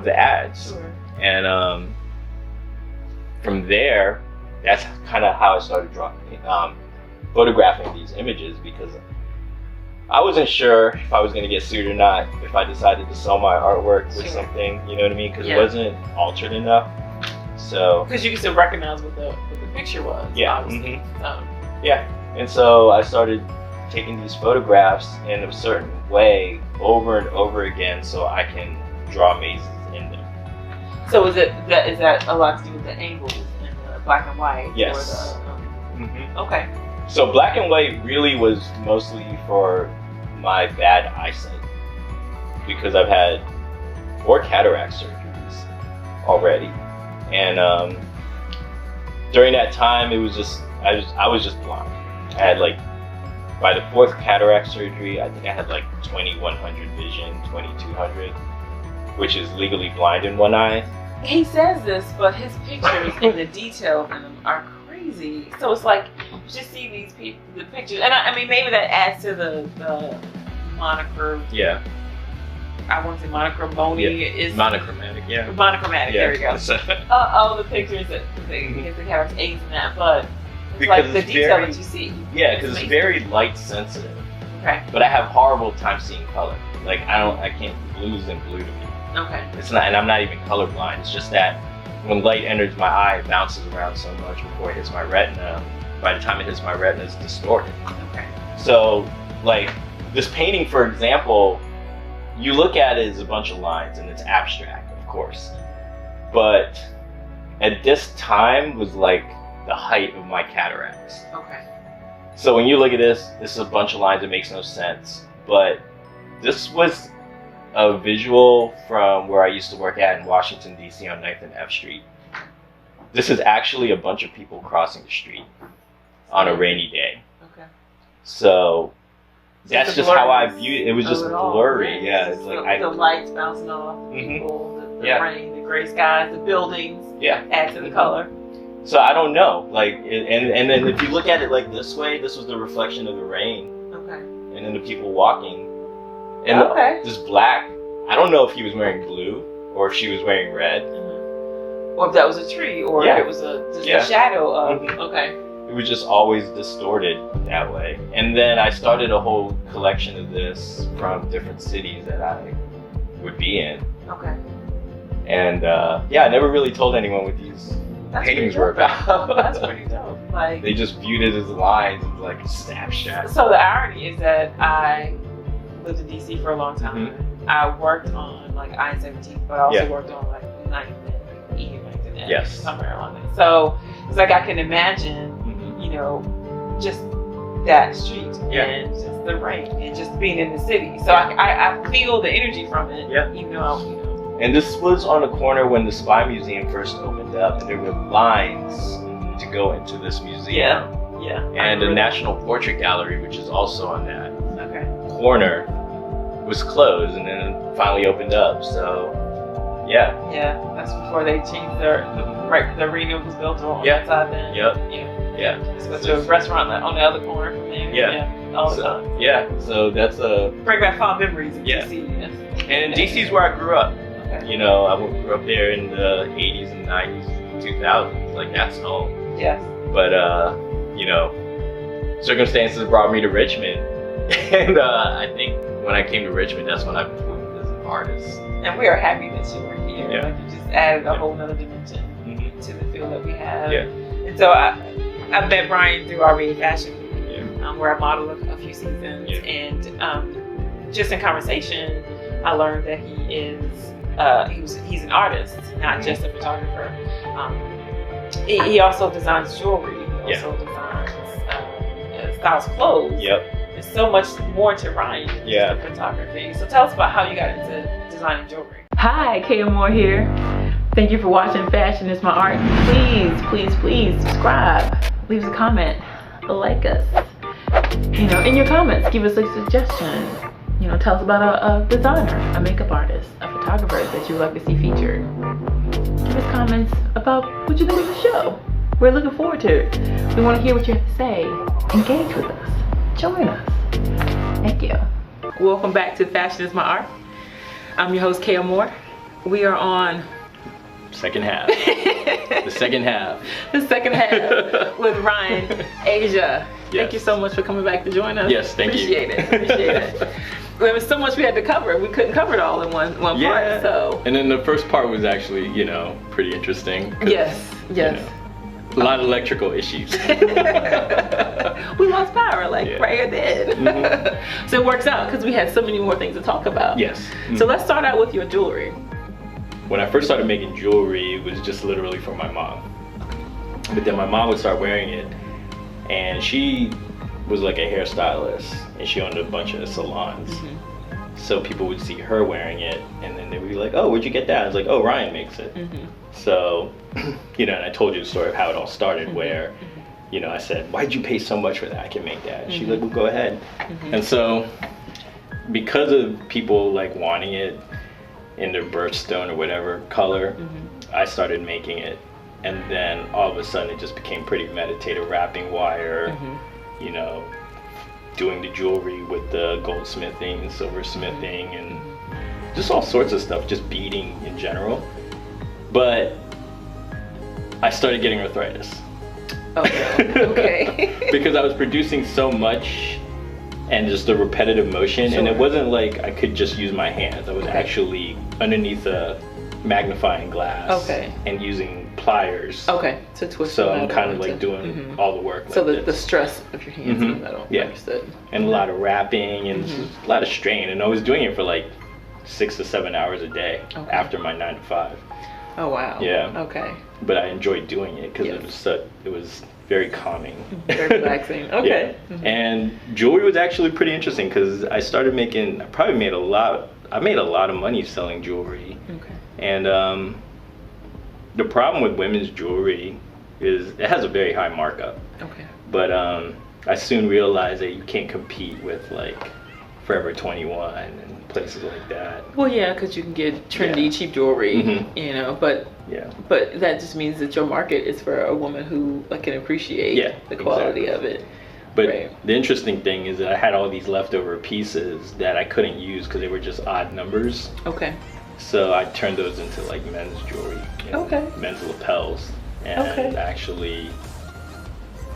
the ads. Sure. And from there, that's kind of how I started photographing these images, because I wasn't sure if I was going to get sued or not if I decided to sell my artwork with something, you know what I mean? Because it wasn't altered enough. So because you can still recognize what the picture was. Yeah. Yeah. And so I started taking these photographs in a certain way over and over again so I can draw mazes in them. So is that a lot to do with the angles and the black and white? Yes. Or the, okay. So black and white really was mostly for my bad eyesight, because I've had 4 cataract surgeries already, and during that time it was just I was just blind. I had like, by the 4th cataract surgery, I think I had like 2100 vision, 2200, which is legally blind in one eye. He says this, but his pictures and the detail in them are crazy. So it's like you just see these people, the pictures, and I mean maybe that adds to the moniker. Yeah. I want to say monochromony is monochromatic. Yeah. Monochromatic. Yeah. There we go. All the pictures that they have A's in that, but it's because like the detail that you see. Yeah, because it's very light sensitive. Okay. But I have horrible time seeing color. Like I can't, blues and blue to me. Okay. It's not, and I'm not even colorblind. It's just that when light enters my eye, it bounces around so much before it hits my retina. By the time it hits my retina, it's distorted. Okay. So, like this painting, for example, you look at it as a bunch of lines, and it's abstract, of course. But at this time was like the height of my cataracts. Okay. So when you look at this is a bunch of lines that makes no sense. But this was a visual from where I used to work at in Washington, D.C. on 9th and F Street. This is actually a bunch of people crossing the street on a rainy day. Okay. So that's just how I viewed it. It was just blurry. Yeah, it's like the lights bouncing off the people, the rain, the gray skies, the buildings. Yeah. Add to the color. So I don't know. Like, and then if you look at it like this way, this was the reflection of the rain. Okay. And then the people walking. And this black, I don't know if he was wearing blue or if she was wearing red. Or if that was a tree, or if it was just a shadow of, okay. It was just always distorted that way. And then I started a whole collection of this from different cities that I would be in. Okay. And I never really told anyone what these paintings were about. That's pretty dope. Like, they just viewed it as lines and like snapshots. So the irony is that I lived in DC for a long time. I worked on like I-17, but I also worked on like 9th and E, 9th and F, somewhere along there. So it's like I can imagine, you know, just that street and just the rain and just being in the city. So I feel the energy from it. Yeah. Even though, you know. And this was on a corner when the Spy Museum first opened up, and there were lines to go into this museum. Yeah. And the National Portrait Gallery, which is also on that corner, was closed and then finally opened up. So, yeah, that's before they changed the arena was built on that side then. So it's a restaurant on the other corner from there. All the time. Yeah, so that's bring back fond memories of DC. And DC's where I grew up. You know, I grew up there in the 80s and 90s, 2000s. Like, that's home. Yes. But you know, circumstances brought me to Richmond, and I think when I came to Richmond, that's when I moved as an artist. And we are happy that you were here. Like, you just added a whole nother dimension to the field that we have. And so I met Brian through RBA Fashion, where I modeled a few seasons, and just in conversation, I learned that he is he's an artist, not just a photographer. He also designs jewelry. He also designs styles clothes. There's so much more to Ryan than just the photography. So tell us about how you got into designing jewelry. Hi, Kaya Moore here. Thank you for watching Fashion is My Art. Please, please, please subscribe. leave us a comment, like us. You know, in your comments, give us a suggestion. You know, tell us about a designer, a makeup artist, a photographer that you would like to see featured. Give us comments about what you think of the show. We're looking forward to it. We want to hear what you have to say. Engage with us. Join us. Thank you. Welcome back to Fashion is My Art. I'm your host, Kaya Moore. We are on second half. The second half. The second half with Ryan, Azia. Thank you so much for coming back to join us. Yes, thank you. Appreciate it. There was so much we had to cover. We couldn't cover it all in one part. So. And then the first part was actually, you know, pretty interesting. Yes. You know, a lot of electrical issues. We lost power right here then. So it works out because we had so many more things to talk about. Yes. So let's start out with your jewelry. When I first started making jewelry, it was just literally for my mom. But then my mom would start wearing it, and she was like a hairstylist, and she owned a bunch of salons. So people would see her wearing it, and then they would be like, "Oh, where'd you get that?" I was like, "Oh, Ryan makes it." So, you know, and I told you the story of how it all started, where, you know, I said, "Why'd you pay so much for that? I can make that." And she's like, "Well, go ahead." And so, because of people like wanting it in their birthstone or whatever color, I started making it. And then all of a sudden it just became pretty meditative, wrapping wire, you know, doing the jewelry with the goldsmithing, silversmithing, and just all sorts of stuff, just beading in general. But I started getting arthritis. Okay. Because I was producing so much and just the repetitive motion, and it wasn't like I could just use my hands. I was actually underneath a magnifying glass and using pliers. To twist. So I'm kind of like doing all the work. So like the stress of your hands in the metal. Yeah. Understood. And a lot of wrapping and just a lot of strain, and I was doing it for like 6 to 7 hours a day after my 9 to 5. Oh wow. Yeah. Okay. But I enjoyed doing it because it was very calming. Very relaxing. Okay. And jewelry was actually pretty interesting because I started making. I made a lot of money selling jewelry. And the problem with women's jewelry is it has a very high markup. But I soon realized that you can't compete with like Forever 21 and places like that. Well, yeah, because you can get trendy, cheap jewelry, you know. But that just means that your market is for a woman who like can appreciate the quality of it. But the interesting thing is that I had all these leftover pieces that I couldn't use because they were just odd numbers. So I turned those into like men's jewelry, men's lapels, and actually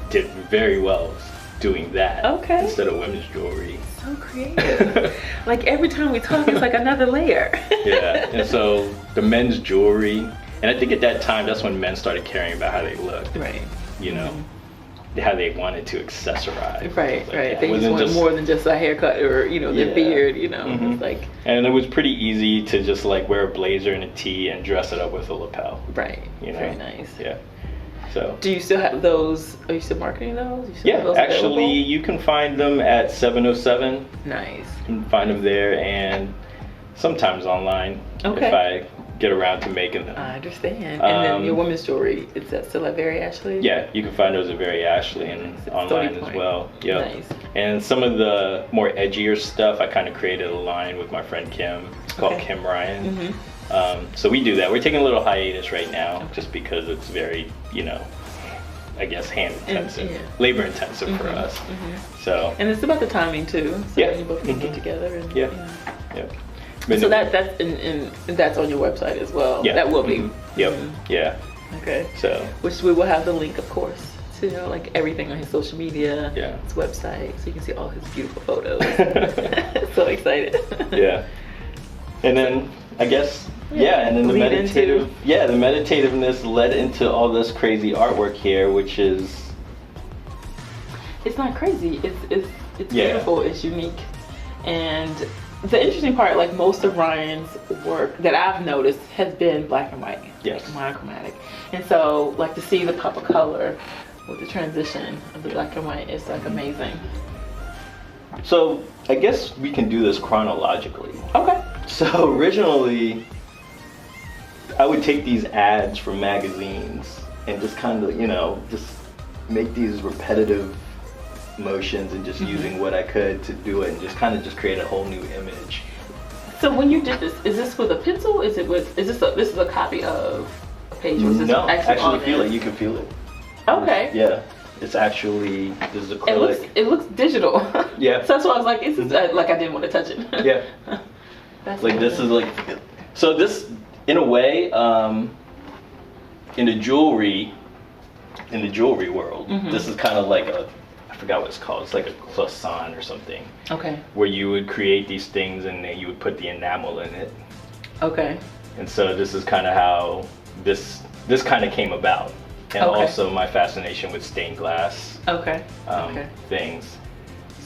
did very well doing that instead of women's jewelry. So creative. Like every time we talk, it's like another layer. And so the men's jewelry, and I think at that time that's when men started caring about how they looked. You know, how they wanted to accessorize. They just want more than just a haircut or, you know, their beard, you know. It's like, and it was pretty easy to just like wear a blazer and a tee and dress it up with a lapel. You know? Very nice. So do you still have those? Are you still marketing those? Actually you can find them at 707. Nice. You can find them there and sometimes online if I get around to making them. I understand. And then your women's jewelry, is that still at Very Ashley? Yeah, you can find those at Very Ashley and online as well. Nice. And some of the more edgier stuff, I kind of created a line with my friend Kim. It's called Kim Ryan. So we do that. We're taking a little hiatus right now just because it's very, you know, I guess hand intensive, labor intensive for us. So. And it's about the timing too. So you both can get together. And, So that's on your website as well. That will be. Okay. So. Which we will have the link, of course, to like everything on his social media, his website, so you can see all his beautiful photos. So excited. And then I guess and then the meditativeness led into all this crazy artwork here, which is. It's not crazy. It's beautiful. It's unique, and the interesting part, like most of Ryan's work that I've noticed, has been black and white, monochromatic, and so like to see the pop of color with the transition of the black and white is like amazing. So I guess we can do this chronologically. So originally, I would take these ads from magazines and just kind of, you know, just make these repetitive motions and just using what I could to do it and just kind of just create a whole new image. So when you did this, is this with a pencil? Is this a copy of a page? Or is this No, actually feel it. You can feel it. Okay. Yeah, it's actually, this is acrylic. It looks digital. Yeah. So that's why I was like, it's like I didn't want to touch it. Yeah. That's like cool. this is like, so this, in a way, in the jewelry world, this is kind of like I forgot what it's called. It's like a croissant or something. Okay. Where you would create these things and then you would put the enamel in it. Okay. And so this is kind of how this kind of came about. And also my fascination with stained glass things.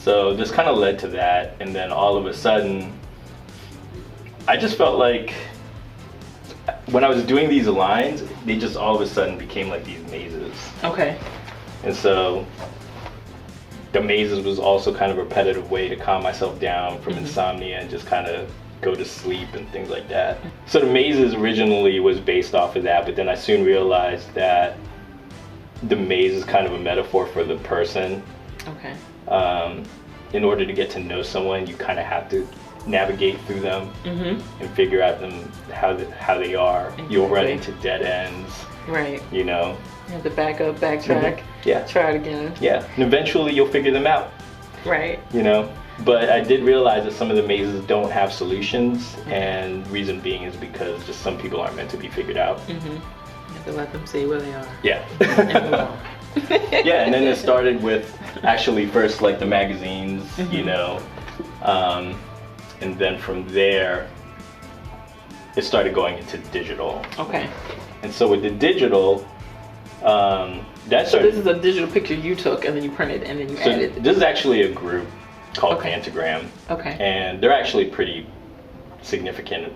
So this kind of led to that, and then all of a sudden, I just felt like when I was doing these lines, they just all of a sudden became like these mazes. Okay. And so the mazes was also kind of a repetitive way to calm myself down from insomnia and just kind of go to sleep and things like that. So the mazes originally was based off of that, but then I soon realized that the maze is kind of a metaphor for the person. Okay. In order to get to know someone, you kind of have to navigate through them and figure out how they are. Exactly. You'll run into dead ends. Right. You know. You have to back up, backtrack. Yeah. Try it again. Yeah. And eventually you'll figure them out. Right. You know. But I did realize that some of the mazes don't have solutions, and reason being is because just some people aren't meant to be figured out. You have to let them see where they are. Yeah. Yeah, and then it started with actually first like the magazines, you know, and then from there it started going into digital. Okay. And so with the digital, that started. So this is a digital picture you took and then you printed and then you added. This is actually a group called Pentagram. Okay. And they're actually pretty significant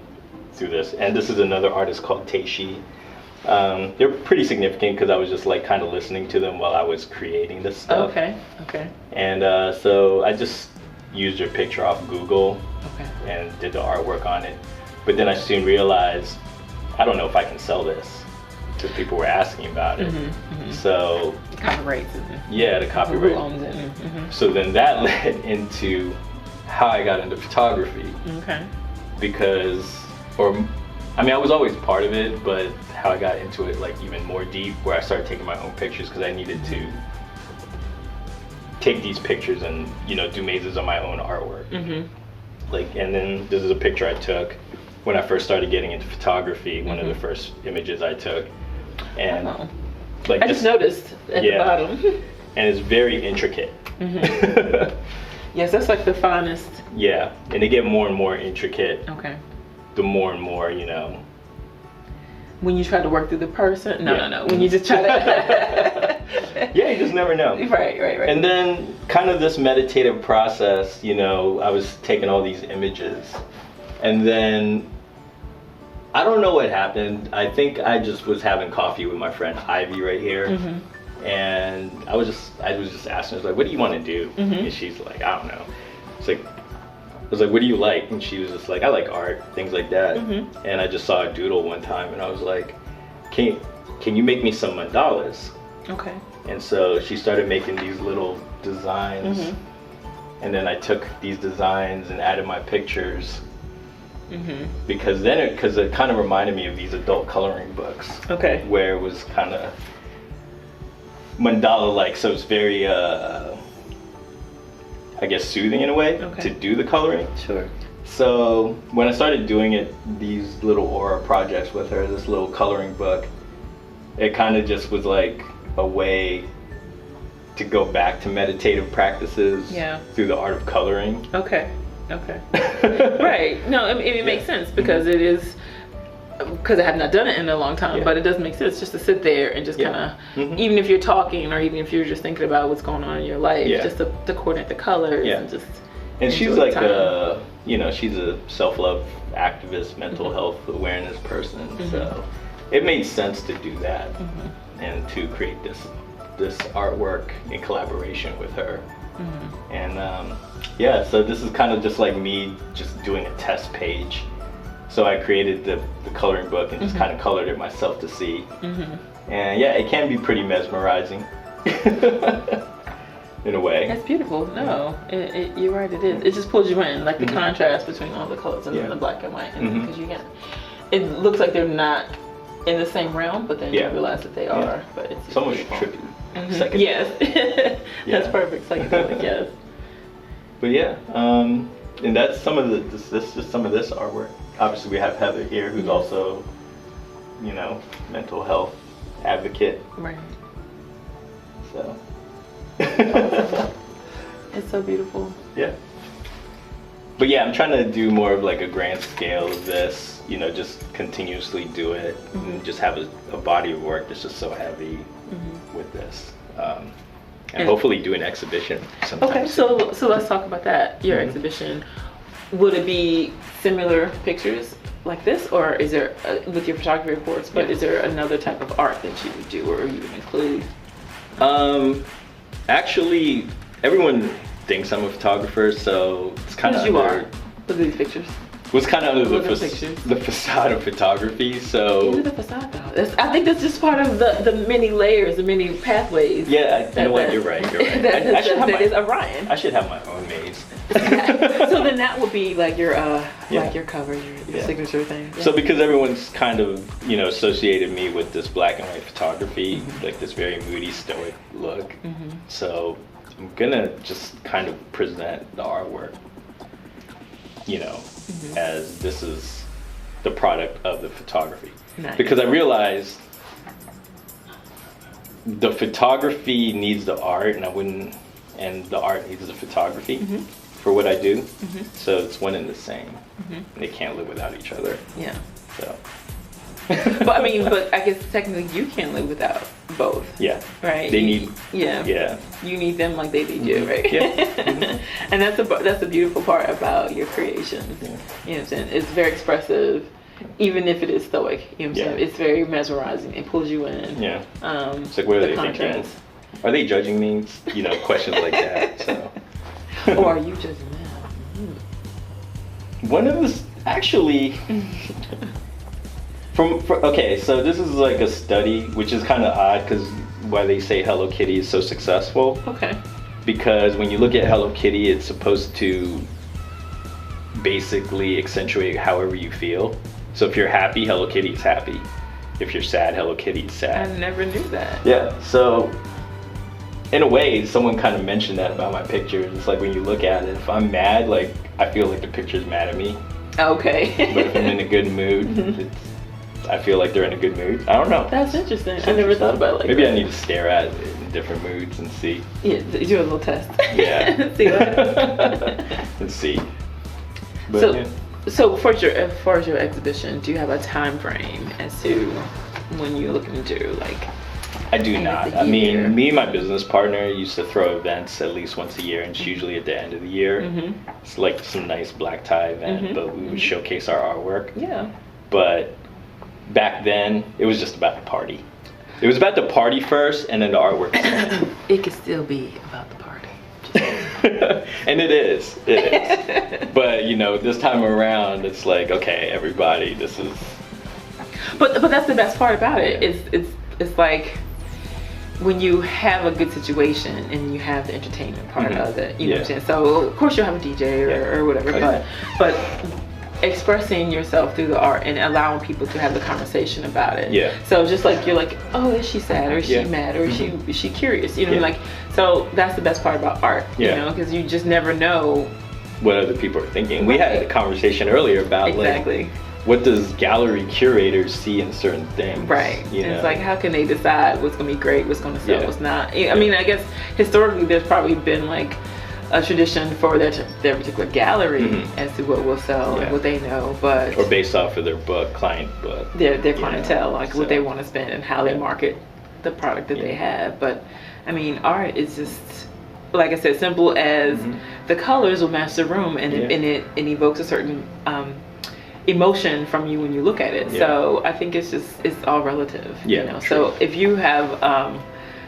through this. And this is another artist called Teishi. They're pretty significant because I was just like kind of listening to them while I was creating this stuff. Okay. And so I just used your picture off Google and did the artwork on it. But then I soon realized, I don't know if I can sell this because people were asking about it. So copyrights. Yeah, the copyright. Who owns it? So then that led into how I got into photography. Okay. Because, I mean, I was always part of it, but how I got into it like even more deep, where I started taking my own pictures because I needed to take these pictures and, you know, do mazes on my own artwork. Like, and then this is a picture I took when I first started getting into photography, one of the first images I took. And like I just noticed at the bottom. And it's very intricate. Yes, that's like the finest. Yeah, and they get more and more intricate. Okay. The more and more, you know. When you try to work through the person? No. When you just try to... Yeah, you just never know. Right. And then kind of this meditative process, you know, I was taking all these images. And then, I don't know what happened. I think I just was having coffee with my friend Ivy right here. And I was just asking her, I was like, what do you want to do? And she's like, I don't know. It's like, I was like, what do you like? And she was just like, I like art, things like that. And I just saw a doodle one time and I was like, can you make me some mandalas? Okay. And so she started making these little designs. And then I took these designs and added my pictures. Because it kind of reminded me of these adult coloring books. Okay. Where it was kind of mandala-like, so it's very, I guess, soothing in a way to do the coloring. Sure. So when I started doing it, these little aura projects with her, this little coloring book, it kind of just was like a way to go back to meditative practices through the art of coloring. Okay. Right. No, it makes sense because it is, because I have not done it in a long time, but it does make sense just to sit there and just kind of, even if you're talking or even if you're just thinking about what's going on in your life, just to coordinate the colors and just. And she's like you know, she's a self-love activist, mental health awareness person, so it made sense to do that and to create this artwork in collaboration with her. And so this is kind of just like me just doing a test page. So I created the coloring book and just kind of colored it myself to see. And yeah, it can be pretty mesmerizing. in a way. It's beautiful. No, you're right. It is. It just pulls you in, like the contrast between all the colors and then the black and white, and because you can. It looks like they're not in the same realm, but then you realize that they are. But it's so much trippy. Yes, that's perfect. Psychedelic, yes. But yeah, and that's some of this is some of this artwork. Obviously, we have Heather here, who's also, you know, mental health advocate. Right. So. It's so beautiful. Yeah. But yeah, I'm trying to do more of like a grand scale of this, you know, just continuously do it and just have a body of work that's just so heavy with this. And hopefully do an exhibition sometime. Okay, so let's talk about that. Your exhibition, would it be similar pictures like this, or is there, with your photography reports, but is there another type of art that you would do or you would include? Actually, everyone thinks I'm a photographer, so it's kind of you are. Look at these pictures. Was kind of under the facade of photography, so. Even the facade though. I think that's just part of the many layers, the many pathways. Yeah, you know what, you're right. That is Orion. I should have my own maze. So then that would be like your like your cover, your signature thing. Yeah. So because everyone's kind of, you know, associated me with this black and white photography, like this very moody, stoic look. So I'm gonna just kind of present the artwork, you know, as this is the product of the photography. Nice. Because I realized the photography needs the art, and the art needs the photography for what I do. So it's one and the same. And they can't live without each other. Yeah. So. But I guess technically you can't live without both. Yeah. Right. They need. Yeah. Yeah. You need them like they need you, right? Yeah. And that's a beautiful part about your creations. You know what I'm saying? It's very expressive, even if it is stoic. You know what I'm saying? It's very mesmerizing. It pulls you in. Yeah. It's like, what are they thinking? Are they judging me? You know, questions like that. So. Or are you judging them? One of us actually. Okay, so this is like a study, which is kind of odd because why they say Hello Kitty is so successful. Okay. Because when you look at Hello Kitty, it's supposed to basically accentuate however you feel. So if you're happy, Hello Kitty is happy. If you're sad, Hello Kitty is sad. I never knew that. Yeah, so in a way, someone kind of mentioned that about my pictures. It's like when you look at it, if I'm mad, like I feel like the picture's mad at me. Okay. But if I'm in a good mood, I feel like they're in a good mood. I don't know. That's interesting. I never thought about it like Maybe that. I need to stare at it in different moods and see. Yeah, do a little test. Yeah. See what happens. And see. But, so for your exhibition, do you have a time frame as to when you're looking to do like? I do not. I mean, me and my business partner used to throw events at least once a year, and it's usually at the end of the year. It's like some nice black tie event, but we would showcase our artwork. Yeah. But back then, it was just about the party. It was about the party first, and then the artwork. It could still be about the party. And it is. But you know, this time around, it's like, okay, everybody, this is. But that's the best part about it. It's like when you have a good situation and you have the entertainment part of it. You know what I'm saying? So of course you'll have a DJ or whatever, but expressing yourself through the art and allowing people to have the conversation about it. Yeah. So just like you're like, oh, is she sad or is she mad or is she curious? You know, like, so that's the best part about art. You know, because you just never know what other people are thinking. We had a conversation earlier about like, what does gallery curators see in certain things? Right. You know? It's like, how can they decide what's gonna be great, what's gonna sell, what's not? I mean, I guess historically there's probably been like a tradition for their particular gallery as to what will sell and what they know, but or based off of their client book, their clientele, like what they want to spend and how they market the product that they have. But I mean, art is just, like I said, simple as the colors will match the room, and it evokes a certain emotion from you when you look at it. So I think it's all relative. You know. So if you have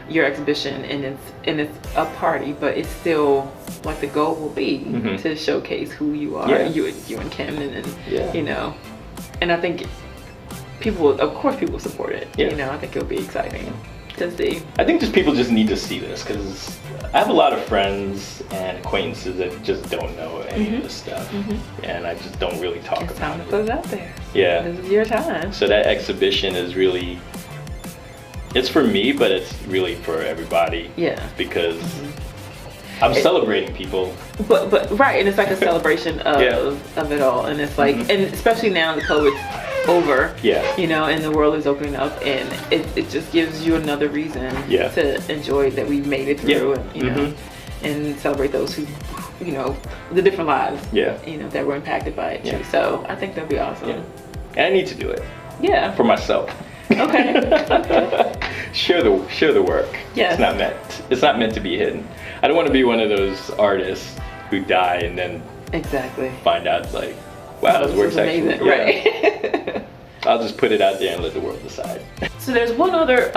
your exhibition and it's a party, but it's still like the goal will be to showcase who you are, you and Kim, and you know, and I think people, of course, people support it. You know, I think it'll be exciting. to see. I think just people just need to see this because I have a lot of friends and acquaintances that just don't know any of this stuff, and I just don't really talk It's about time it. to put it out there. Yeah. This is your time. So that exhibition is really, it's for me, but it's really for everybody. Yeah. Because I'm celebrating people. But right, and it's like a celebration of it all, and it's like, and especially now the COVID's over. Yeah. You know, and the world is opening up, and it just gives you another reason to enjoy that we made it through, and you know, and celebrate those who, you know, the different lives. Yeah. You know, that were impacted by it too. So I think that'd be awesome. Yeah. And I need to do it. Yeah. For myself. Okay. Share the work. Yes. It's not meant to be hidden. I don't want to be one of those artists who die and then find out like, wow, this work's actually amazing. Right. I'll just put it out there and let the world decide. So there's one other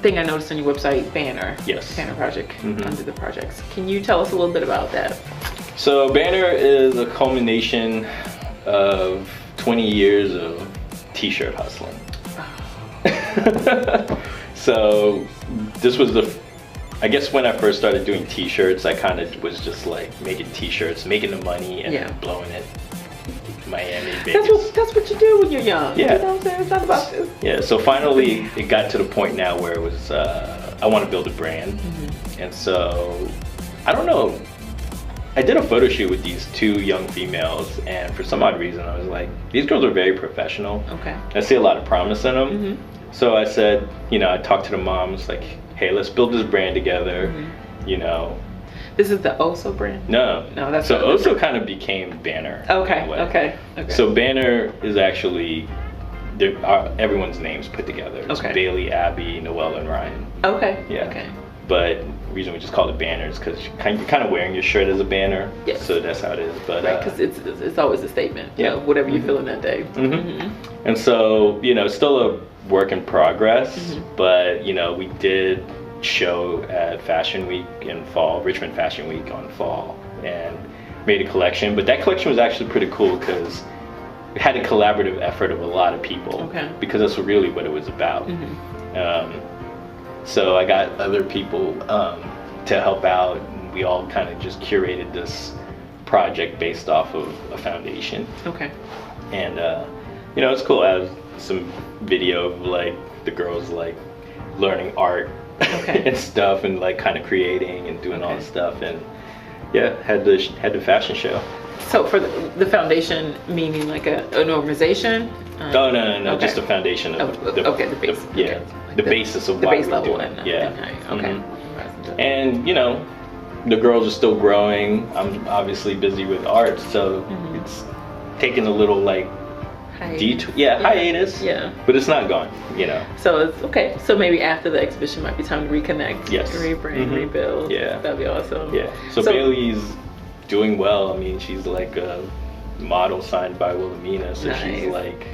thing I noticed on your website, Banner. Yes. Banner project, under the projects. Can you tell us a little bit about that? So Banner is a culmination of 20 years of t-shirt hustling. So this was I guess when I first started doing t-shirts, I kind of was just like making t-shirts, making the money and blowing it. Miami, Vegas. That's what you do when you're young. Yeah. You know what I'm saying? It's not about this. Yeah, so finally it got to the point now where it was, I want to build a brand. And so, I don't know, I did a photo shoot with these two young females, and for some odd reason I was like, these girls are very professional. Okay. I see a lot of promise in them. So I said, you know, I talked to the moms like, hey, let's build this brand together, you know. This is the OSO brand? No, that's so OSO kind of became Banner. Okay. So Banner is actually everyone's names put together. It's Bailey, Abby, Noelle, and Ryan. Okay. Yeah. Okay. But the reason we just call it Banner is because you're kind of wearing your shirt as a banner. Yes. So that's how it is. But because it's always a statement. Of whatever you're feeling that day. And so, you know, it's still a work in progress, but you know, we did show at Fashion Week in fall, Richmond Fashion Week on fall, and made a collection. But that collection was actually pretty cool because it had a collaborative effort of a lot of people, because that's really what it was about. So I got other people to help out, and we all kind of just curated this project based off of a foundation. And you know, it's cool. I have some video of like the girls like learning art and stuff, and like kind of creating and doing all this stuff, and had the fashion show. So for the foundation, meaning like an organization? No, just a foundation of the base. The basis of the why base we're level. doing it. And you know, the girls are still growing. I'm obviously busy with art, so it's taking a little like hiatus. But it's not gone, you know. So it's okay. So maybe after the exhibition might be time to reconnect. Yes. Rebrand, rebuild. Yeah. That'd be awesome. Yeah. So Bailey's doing well. I mean, she's like a model signed by Wilhelmina, so she's like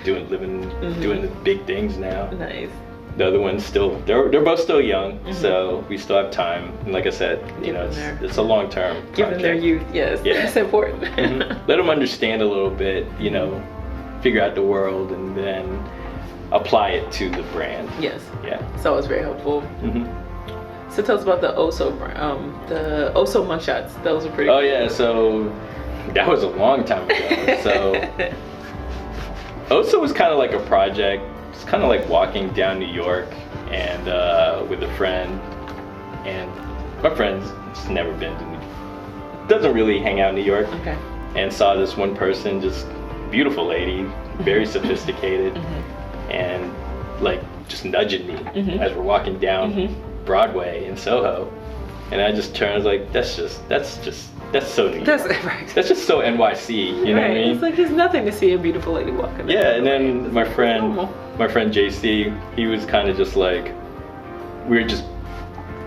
doing the big things now. Nice. The other one's still, they're both still young, so we still have time. And like I said, you know, it's a long term. Give them their youth, that's important. Let them understand a little bit, you know, figure out the world, and then apply it to the brand. Yes. Yeah. It's always very helpful. So tell us about the OSO brand, the OSO mugshots. Those are pretty cool. Yeah, so that was a long time ago. So OSO was kind of like a project. It's kind of like walking down New York and with a friend, and my friend's never been to New York, doesn't really hang out in New York, and saw this one person, just beautiful lady, very sophisticated, and like just nudging me as we're walking down Broadway in Soho, and I just turned, I was like, that's so New York. That's just so NYC, you know what I mean? It's like there's nothing to see a beautiful lady walking. And then my friend JC, he was kind of just like, we were just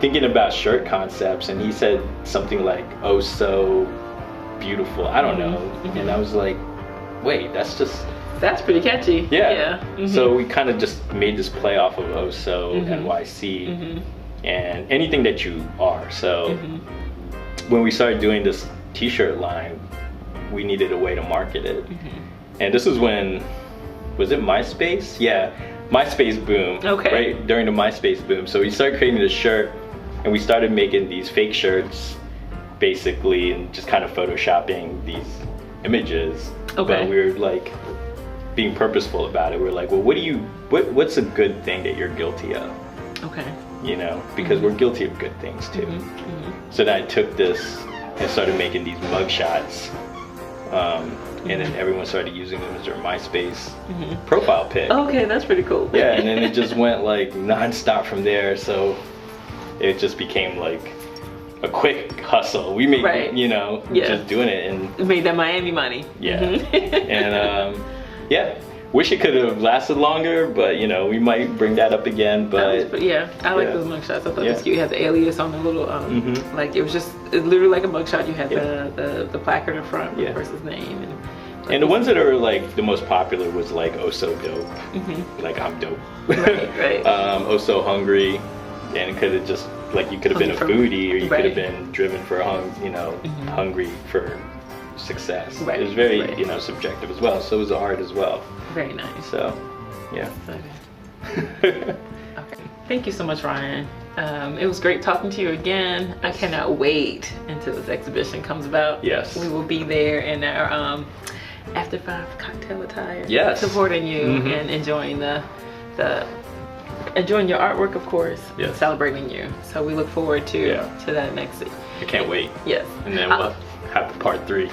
thinking about shirt concepts, and he said something like, oh, so beautiful, I don't know, and I was like, wait, that's pretty catchy. So we kind of just made this play off of oh, so NYC, and anything that you are. So when we started doing this t-shirt line, we needed a way to market it. And this is when, was it MySpace? Yeah, MySpace boom. Okay. Right during the MySpace boom. So we started creating this shirt, and we started making these fake shirts, basically, and just kind of photoshopping these images. Okay. But we were like being purposeful about it. We were like, well, what's a good thing that you're guilty of? Okay. You know, because we're guilty of good things too. So then I took this and started making these mug shots. And then everyone started using them as their MySpace profile pic. Okay, that's pretty cool. Yeah, and then it just went like non-stop from there. So it just became like a quick hustle. We made, you know, just doing it, and made that Miami money. Yeah, and yeah. Wish it could have lasted longer, but you know, we might bring that up again. But yeah, I like those mugshots. I thought it was cute. You had the alias on the little, like it was just literally like a mugshot. You had the placard in front with the person's name. And the ones that are like the most popular was like "Oh So Dope," like I'm dope, right. "Oh So Hungry," and it could have just like you could have been a foodie, or you could have been driven for hungry for success. It was very you know, subjective as well. So was the art as well. Very nice. So, yeah. Okay. Thank you so much, Ryan. It was great talking to you again. I cannot wait until this exhibition comes about. Yes. We will be there in our After 5 cocktail attire. Yes. Supporting you and enjoying enjoying your artwork, of course. Yes. Celebrating you. So we look forward to that next. I can't wait. Yes. And then we'll have part 3,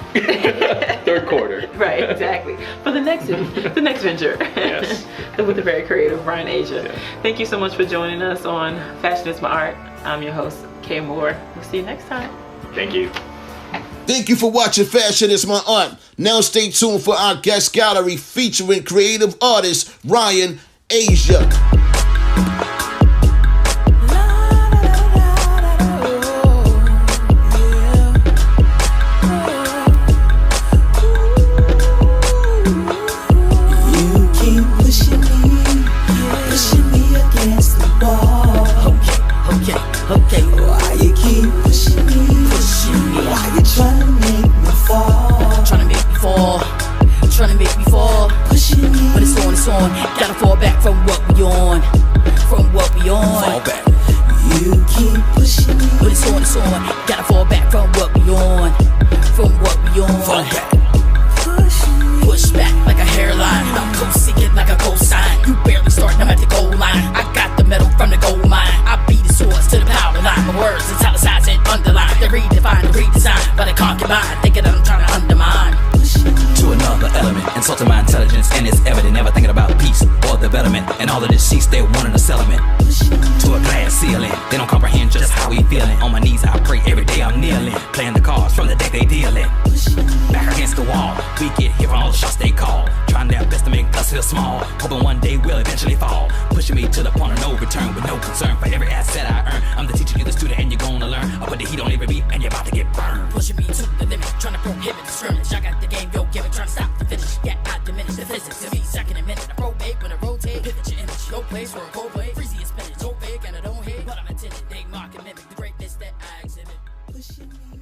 third quarter. Right, exactly. For the next venture. Yes. With the very creative Ryan Azia. Yeah. Thank you so much for joining us on Fashion is My Art. I'm your host, Kay Moore. We'll see you next time. Thank you. Thank you for watching Fashion is My Art. Now stay tuned for our guest gallery featuring creative artist Ryan Azia. Okay, why you keep pushing me? Why you trying to make me fall? Trying to make me fall. Trying to make me fall. Pushing me. But it's on. Gotta fall back from what we on. From what we on. Fall back. You keep pushing me. But it's on. Gotta fall back from what we on. From what we on. Fall back. Push back like a hairline. I'm co-seeking like a cosign. You barely starting, I'm at the goal line. I got the metal from the gold mine. I beat the swords to the power line. My words italicized and underlined. They redefine and redesign by the concubine, thinking that I'm trying to undermine. To another element, insulting my intelligence, and it's evident. Never thinking about peace or development, and all of this sheets they wanting a settlement. To a glass ceiling, they don't comprehend just how we feeling. On my knees I pray every day I'm kneeling, playing the cards from the deck they dealing. Back against the wall, we get hit from all the shots they call. Trying their best to make us feel small, hoping one day we'll eventually fall. Pushing me to the point of no return with no concern for every asset I earn. I'm the teacher, you're the student, and you're gonna learn. I put the heat on every beat, and you're about to get burned. Pushing me to the limit, trying to prohibit the scrimmage. I got the game, yo, give it, trying to stop the finish. Yeah, I diminish the physics. To me, second a minute, I probate when I rotate. Pivot your image, no place for a cold blade. Freezy and spinach, no fake, and I don't hate. But I'm intended, they mock and mimic the greatness that I exhibit. Pushing me.